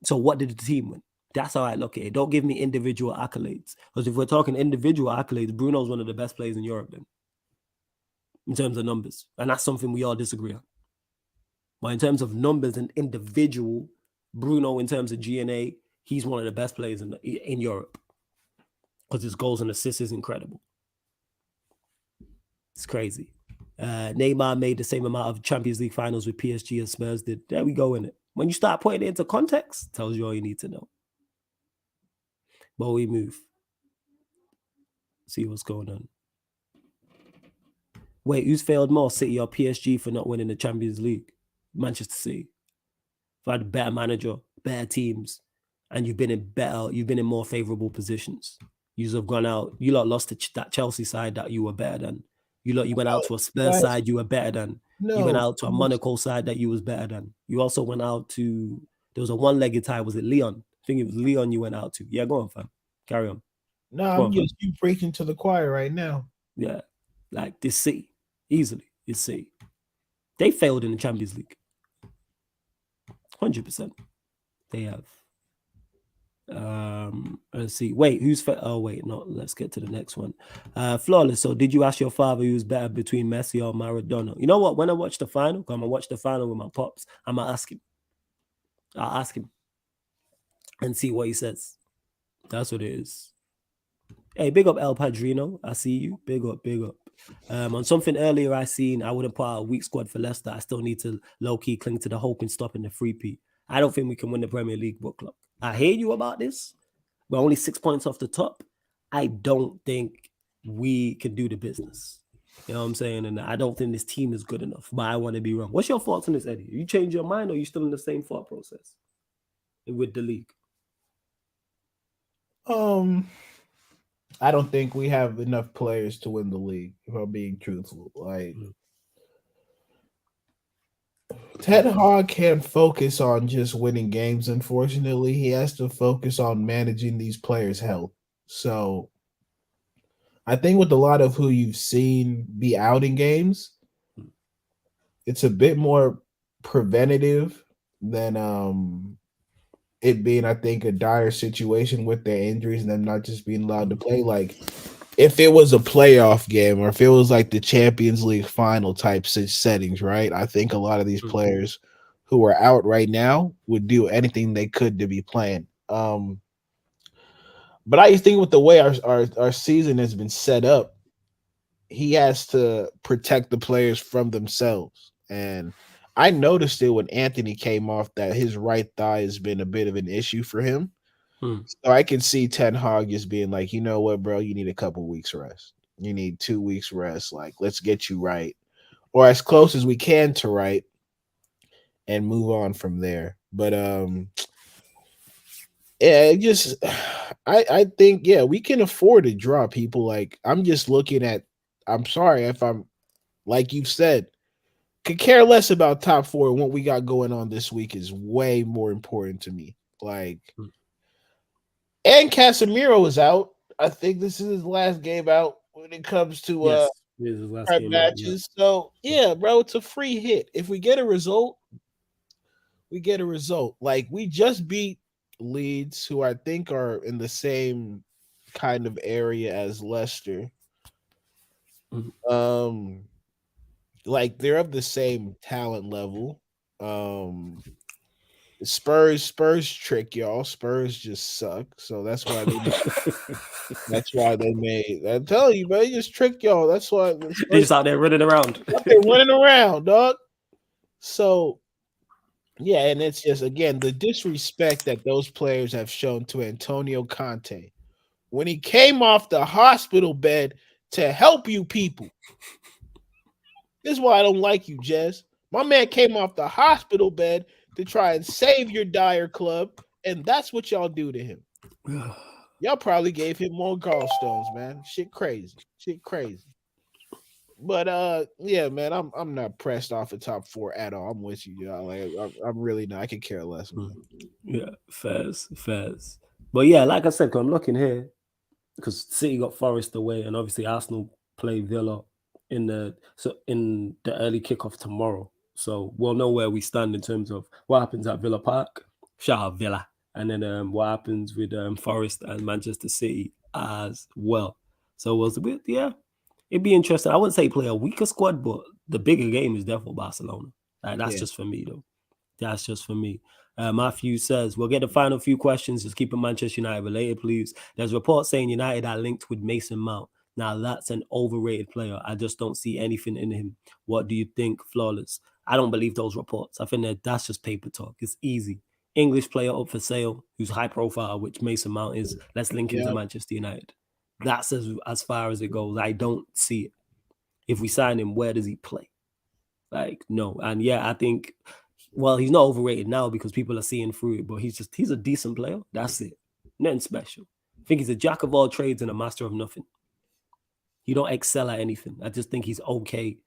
So what did the team win? That's how I look at it. Don't give me individual accolades. Because if we're talking individual accolades, Bruno's one of the best players in Europe then. In terms of numbers. And that's something we all disagree on. But in terms of numbers and individual, Bruno, in terms of GNA, he's one of the best players in Europe. Because his goals and assists is incredible. It's crazy. Neymar made the same amount of Champions League finals with PSG as Spurs did. There we go in it. When you start putting it into context, it tells you all you need to know. But we move. See what's going on. Wait, who's failed more, City or PSG, for not winning the Champions League? Manchester City. If I had a better manager, better teams, and you've been in more favorable positions. You have gone out. You lot lost to that Chelsea side that you were better than. You went out to a Spurs side you were better than. You went out to a Monaco side that you was better than. You also went out to, there was a one-legged tie. Was it Lyon? I think it was Lyon you went out to. Yeah, go on, fam. Carry on. No, I'm just you preaching to the choir right now. Yeah, like this City, easily, this City. They failed in the Champions League. 100%. They have. Let's see. Wait, wait, no, let's get to the next one. Flawless. So did you ask your father who's better between Messi or Maradona? You know what? When I watch the final, I'm gonna watch the final with my pops, I'm gonna ask him. I'll ask him and see what he says. That's what it is. Hey, big up El Padrino. I see you. Big up, big up. On something earlier I seen, I wouldn't put out a weak squad for Leicester. I still need to low-key cling to the hope and stopping the 3P. I don't think we can win the Premier League, Book Club. I hear you about this. We're only 6 points off the top. I don't think we can do the business. You know what I'm saying? And I don't think this team is good enough, but I want to be wrong. What's your thoughts on this, Eddie? You change your mind or are you still in the same thought process with the league? I don't think we have enough players to win the league, if I'm being truthful. Like, Ten Hag can't focus on just winning games, unfortunately. He has to focus on managing these players' health. So I think with a lot of who you've seen be out in games, it's a bit more preventative than it being, I think, a dire situation with their injuries and them not just being allowed to play. Like, if it was a playoff game or if it was like the Champions League final type settings, right? I think a lot of these Mm. players who are out right now would do anything they could to be playing. But I think with the way our season has been set up, he has to protect the players from themselves. And I noticed it when Anthony came off that his right thigh has been a bit of an issue for him. Mm. So I can see Ten Hag just being like, you know what, bro, you need a couple weeks rest. You need 2 weeks rest. Like, let's get you right, or as close as we can to right, and move on from there. But yeah, it just I think we can afford to draw people. Like, I'm just looking at. I'm sorry if I'm like you've said, could care less about top four. And what we got going on this week is way more important to me. Like, Mm. and Casemiro is out. I think this is his last game out when it comes to Yes, this is his last prep game out. Yeah. matches. So yeah, bro, it's a free hit. If we get a result, we get a result. Like, we just beat Leeds, who I think are in the same kind of area as Leicester. Mm. Um, like, they're of the same talent level. Um, Spurs trick y'all. Spurs just suck. So that's why they made. I'm telling you, man, they just trick y'all. That's why the They're Spurs just out there running around. they're running around, dog. So yeah, and it's just again the disrespect that those players have shown to Antonio Conte when he came off the hospital bed to help you people. This is why I don't like you, Jez. My man came off the hospital bed to try and save your dire club, and that's what y'all do to him. Y'all probably gave him more gallstones, man. Shit crazy. Shit crazy. But yeah, man, I'm not pressed off the top four at all. I'm with you, y'all. Like, I'm really not. I could care less, man. Yeah, fairs, fairs. But yeah, like I said, 'cause I'm looking here because City got Forest away, and obviously Arsenal play Villa in the early kickoff tomorrow. So we'll know where we stand in terms of what happens at Villa Park. Shout out Villa, and then what happens with Forest and Manchester City as well. So it was a bit, yeah, it'd be interesting. I wouldn't say play a weaker squad, but the bigger game is definitely Barcelona. Like, that's Yeah, just for me though. That's just for me. Matthew says, we'll get the final few questions. Just keep it Manchester United related, please. There's reports saying United are linked with Mason Mount. Now, that's an overrated player. I just don't see anything in him. What do you think, Flawless? I don't believe those reports. I think that's just paper talk. It's easy. English player up for sale who's high profile, which Mason Mount is. Let's link him to yeah, Manchester United. That's as far as it goes. I don't see it. If we sign him, where does he play? Like, no. And yeah, I think, well, he's not overrated now because people are seeing through it, but he's a decent player. That's it. Nothing special. I think he's a jack of all trades and a master of nothing. He don't excel at anything. I just think he's okay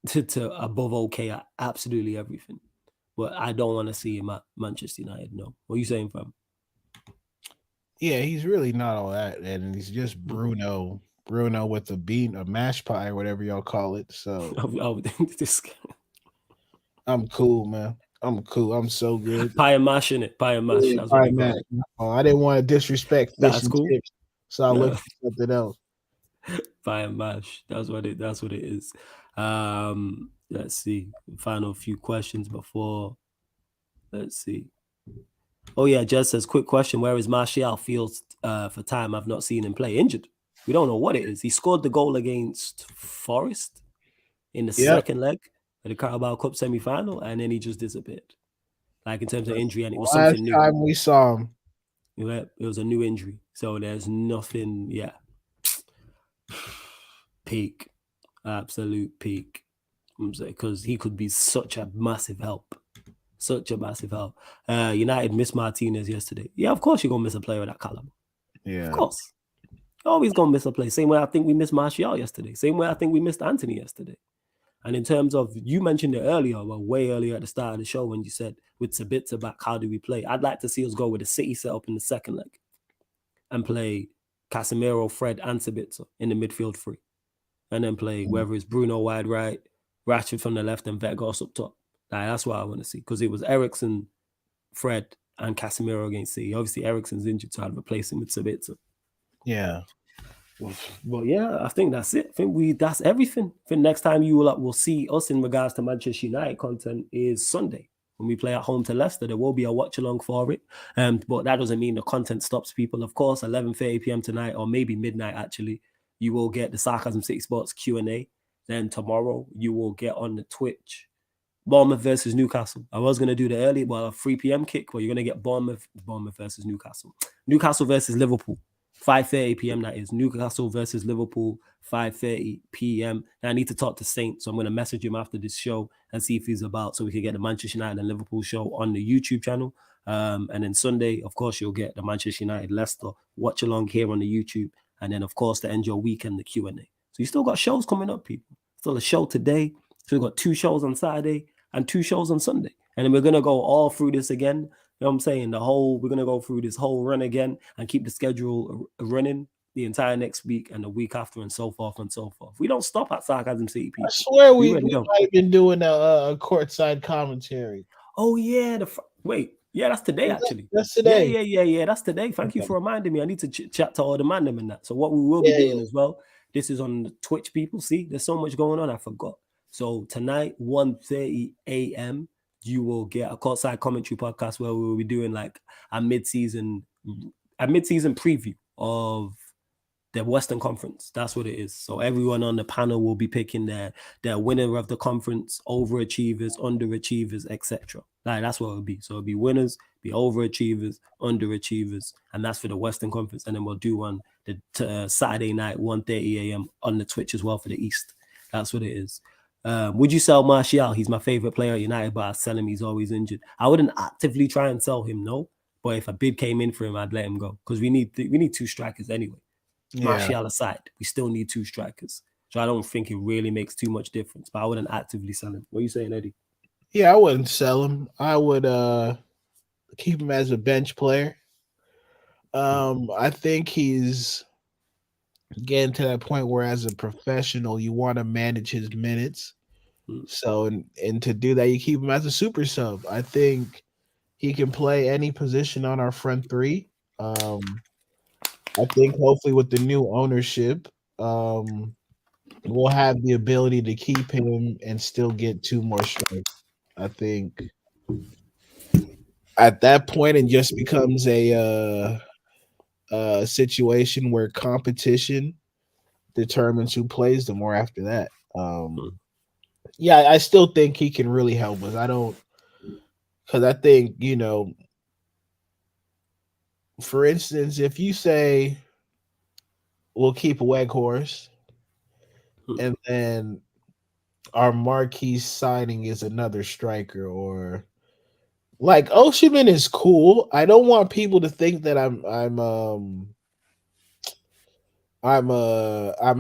to above okay at absolutely everything. But I don't want to see him at Manchester United. No. What are you saying, fam? yeah. He's really not all that, and he's just Bruno with a mash pie or whatever y'all call it. So This I'm cool, man. I'm cool. I'm so good. pie and mash in it. Pie and mash. Yeah, That's what pie they call mash. it. Oh, I didn't want to disrespect fish That's and cool. chips, so I looked No. for something else. Pie and mash. That's what it is. Let's see. Final few questions before. Let's see. Oh yeah, Jess says, quick question. Where is Martial feels for time? I've not seen him play. Injured. We don't know what it is. He scored the goal against Forest in the Yep. second leg of the Carabao Cup semi-final, and then he just disappeared. Like, in terms of injury, and it was Last something new. time we saw him, It was a new injury. So there's nothing, yeah. Peak. Absolute peak. Because he could be such a massive help. Such a massive help. United missed Martinez yesterday. Yeah, of course you're going to miss a player of that caliber. yeah, Of course. Always going to miss a play. Same way I think we missed Martial yesterday. Same way I think we missed Anthony yesterday. And in terms of, you mentioned it earlier, well, way earlier at the start of the show when you said, with Sabitzer back, how do we play? I'd like to see us go with a City setup in the second leg and play Casemiro, Fred, and Sabitzer in the midfield three. And then play, whether it's Bruno wide right, Rashford from the left, and Vegas up top. Like, that's what I want to see. Because it was Ericsson, Fred, and Casemiro against City. Obviously, Ericsson's injured, so I'd replace him with Sabitzer. Yeah. But yeah, I think that's it. I think that's everything. I think next time you will see us in regards to Manchester United content is Sunday when we play at home to Leicester. There will be a watch along for it, but that doesn't mean the content stops. People, of course, 11:30 p.m. tonight or maybe midnight. Actually, you will get the Sarcasm City Sports Q&A. Then tomorrow you will get on the Twitch Bournemouth versus Newcastle. I was going to do the early, a 3 p.m. kick, but you're going to get Bournemouth versus Newcastle. Newcastle versus Liverpool, 5:30 p.m. That is Newcastle versus Liverpool, 5:30 p.m. Now I need to talk to Saint, so I'm going to message him after this show and see if he's about, so we can get the Manchester United and Liverpool show on the YouTube channel. And then Sunday, of course, you'll get the Manchester United Leicester watch along here on the YouTube, and then of course to end your weekend, the Q&A. So you still got shows coming up, people. Still a show today. So we've got 2 shows on Saturday and 2 shows on Sunday. And then we're going to go all through this again. You know what I'm saying? We're going to go through this whole run again and keep the schedule running the entire next week and the week after and so forth and so forth. We don't stop at Sarcasm City, people. I swear we ready to go. might have been doing a courtside commentary. Oh, yeah. Wait. Yeah, that's today, actually. That's today. Yeah. That's today. Thank you for reminding me. I need to chat to all the ManDem and that. So what we will be doing as well, this is on the Twitch, people. See, there's so much going on. I forgot. So tonight, 1:30 a.m., you will get a courtside commentary podcast where we will be doing like a mid-season preview of the Western Conference. That's what it is. So everyone on the panel will be picking their winner of the conference, overachievers, underachievers, etc. Like that's what it will be. So it'll be winners, be overachievers, underachievers, and that's for the Western Conference. And then we'll do on the Saturday night, 1:30 a.m. on the Twitch as well for the East. That's what it is. Would you sell Martial? He's my favorite player at United, but I sell him. He's always injured. I wouldn't actively try and sell him, no. But if a bid came in for him, I'd let him go because we need 2 strikers anyway. Martial aside, we still need 2 strikers. So I don't think it really makes too much difference. But I wouldn't actively sell him. What are you saying, Eddie? Yeah, I wouldn't sell him. I would keep him as a bench player. I think he's getting to that point where as a professional you want to manage his minutes. So and to do that you keep him as a super sub. I think he can play any position on our front 3. I think hopefully with the new ownership we'll have the ability to keep him and still get 2 more strikes. I think at that point it just becomes a situation where competition determines who plays the more after that. Yeah, I still think he can really help us. Because I think, for instance, if you say we'll keep Weghorst and then our marquee signing is another striker, or like Osimhen is cool. I don't want people to think that I'm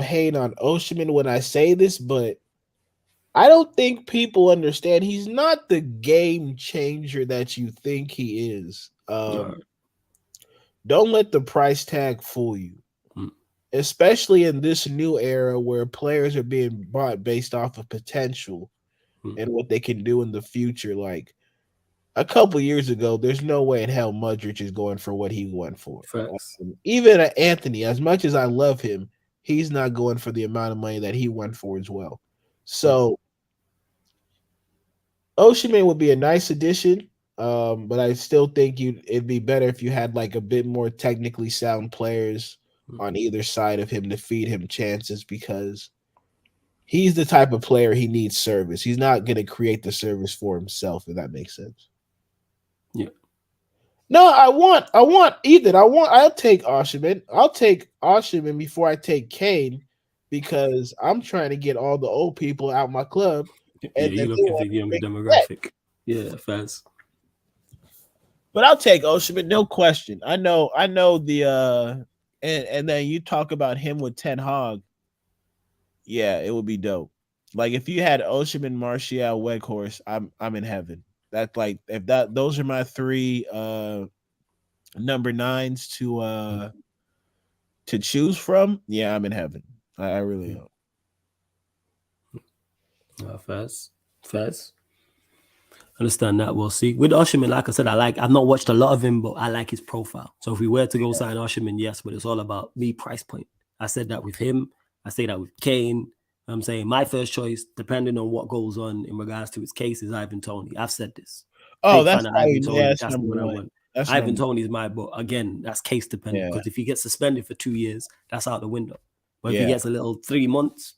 hating on Osimhen when I say this, but I don't think people understand he's not the game changer that you think he is. Don't let the price tag fool you. Especially in this new era where players are being bought based off of potential and what they can do in the future. Like a couple years ago, there's no way in hell Mudryk is going for what he went for. Even Anthony, as much as I love him, he's not going for the amount of money that he went for as well. So Osimhen would be a nice addition, but I still think it'd be better if you had like a bit more technically sound players on either side of him to feed him chances, because he's the type of player he needs service. He's not going to create the service for himself, if that makes sense. Yeah. No, I'll take Osimhen. I'll take Osimhen before I take Kane, because I'm trying to get all the old people out my club. And you look at the younger demographic. Yeah, fans. But I'll take Osimhen, no question. I know the and then you talk about him with Ten Hag. Yeah, it would be dope. Like if you had Osimhen, Martial, Weghorst, I'm in heaven. That's like those are my 3 number 9s to choose from. Yeah, I'm in heaven. I really am. Fast. Understand that. We'll see. With Osherman, like I said, I've not watched a lot of him, but I like his profile. So if we were to go sign Osherman, yes, but it's all about the price point. I said that with him. I say that with Kane. I'm saying my first choice, depending on what goes on in regards to his case, is Ivan Toney. I've said this. Oh, Big that's fan of probably Ivan Toney. that's That's the number one I one. want. That's Ivan number Toney is my, but again, that's case dependent. yeah, Because if he gets suspended for 2 years, that's out the window. But if he yeah, gets a little 3 months,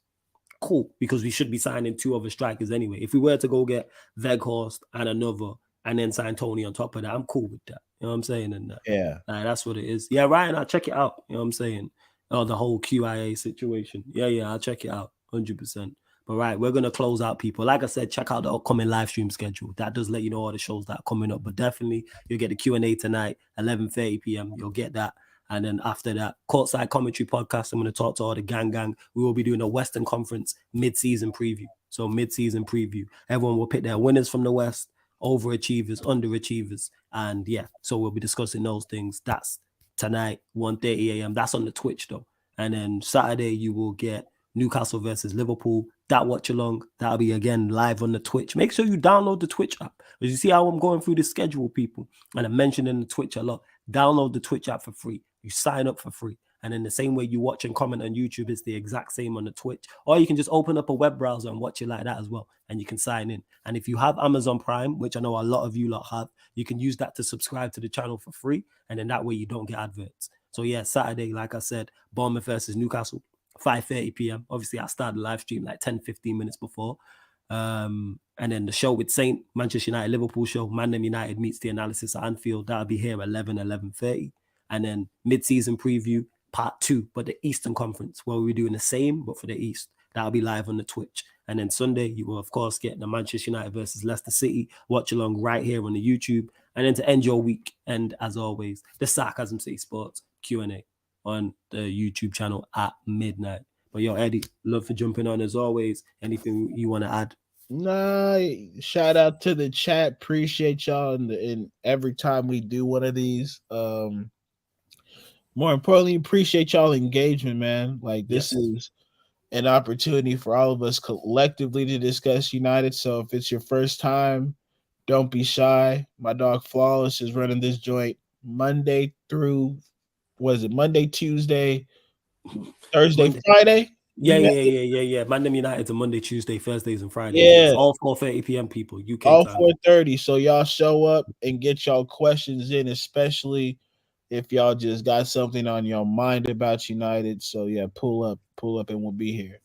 cool, because we should be signing two other strikers anyway. If we were to go get Veghorst and another and then sign Tony on top of that, I'm cool with that. You know what I'm saying? And yeah. that's what it is. Yeah, Ryan, I'll check it out. You know what I'm saying? Oh, the whole QIA situation. Yeah, I'll check it out 100%. But right, we're gonna close out, people. Like I said, check out the upcoming live stream schedule. That does let you know all the shows that are coming up. But definitely, you'll get the Q&A tonight, 11:30 p.m. You'll get that. And then after that, courtside commentary podcast, I'm going to talk to all the gang. We will be doing a Western Conference mid-season preview. So mid-season preview. Everyone will pick their winners from the West, overachievers, underachievers. And yeah, so we'll be discussing those things. That's tonight, 1:30 a.m. That's on the Twitch though. And then Saturday, you will get Newcastle versus Liverpool. That watch along, that'll be again live on the Twitch. Make sure you download the Twitch app. As you see how I'm going through the schedule, people, and I'm mentioning the Twitch a lot. Download the Twitch app for free. You sign up for free. And in the same way you watch and comment on YouTube, it's the exact same on the Twitch. Or you can just open up a web browser and watch it like that as well. And you can sign in. And if you have Amazon Prime, which I know a lot of you lot have, you can use that to subscribe to the channel for free. And then that way you don't get adverts. So yeah, Saturday, like I said, Bournemouth versus Newcastle, 5:30 p.m. Obviously, I started the live stream like 10, 15 minutes before. And then the show with Saint, Manchester United, Liverpool show, ManDem United meets the analysis at Anfield. That'll be here 11:30. And then mid-season preview, part 2, but the Eastern Conference, where we're doing the same, but for the East. That'll be live on the Twitch. And then Sunday, you will, of course, get the Manchester United versus Leicester City watch along right here on the YouTube. And then to end your week, and as always, the Sarcasm City Sports Q&A on the YouTube channel at midnight. But yo, Eddie, love for jumping on as always. Anything you want to add? Nah, shout out to the chat. Appreciate y'all and every time we do one of these. More importantly, appreciate y'all engagement, man. Like this is an opportunity for all of us collectively to discuss United. So if it's your first time, don't be shy. My dog Flawless is running this joint Monday through Monday, Tuesday, Thursday, Monday. Friday. Yeah. ManDem United to Monday, Tuesday, Thursdays, and Fridays. Yeah. Yes, all 4:30 p.m. people, UK all time. 4:30. So y'all show up and get y'all questions in, especially if y'all just got something on your mind about United. So yeah, pull up, and we'll be here.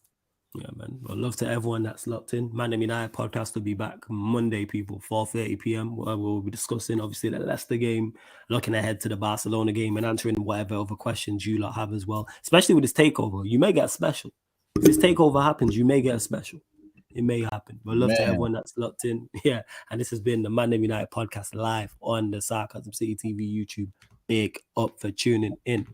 Yeah, man. Well, love to everyone that's locked in. ManDem United podcast will be back Monday, people, 4:30 p.m. We'll be discussing, obviously, the Leicester game, looking ahead to the Barcelona game, and answering whatever other questions you lot have as well. Especially with this takeover, you may get a special. If this takeover happens, you may get a special. It may happen. But love to everyone that's locked in. Yeah, and this has been the ManDem United podcast live on the Sarcasm City TV YouTube. Big up for tuning in.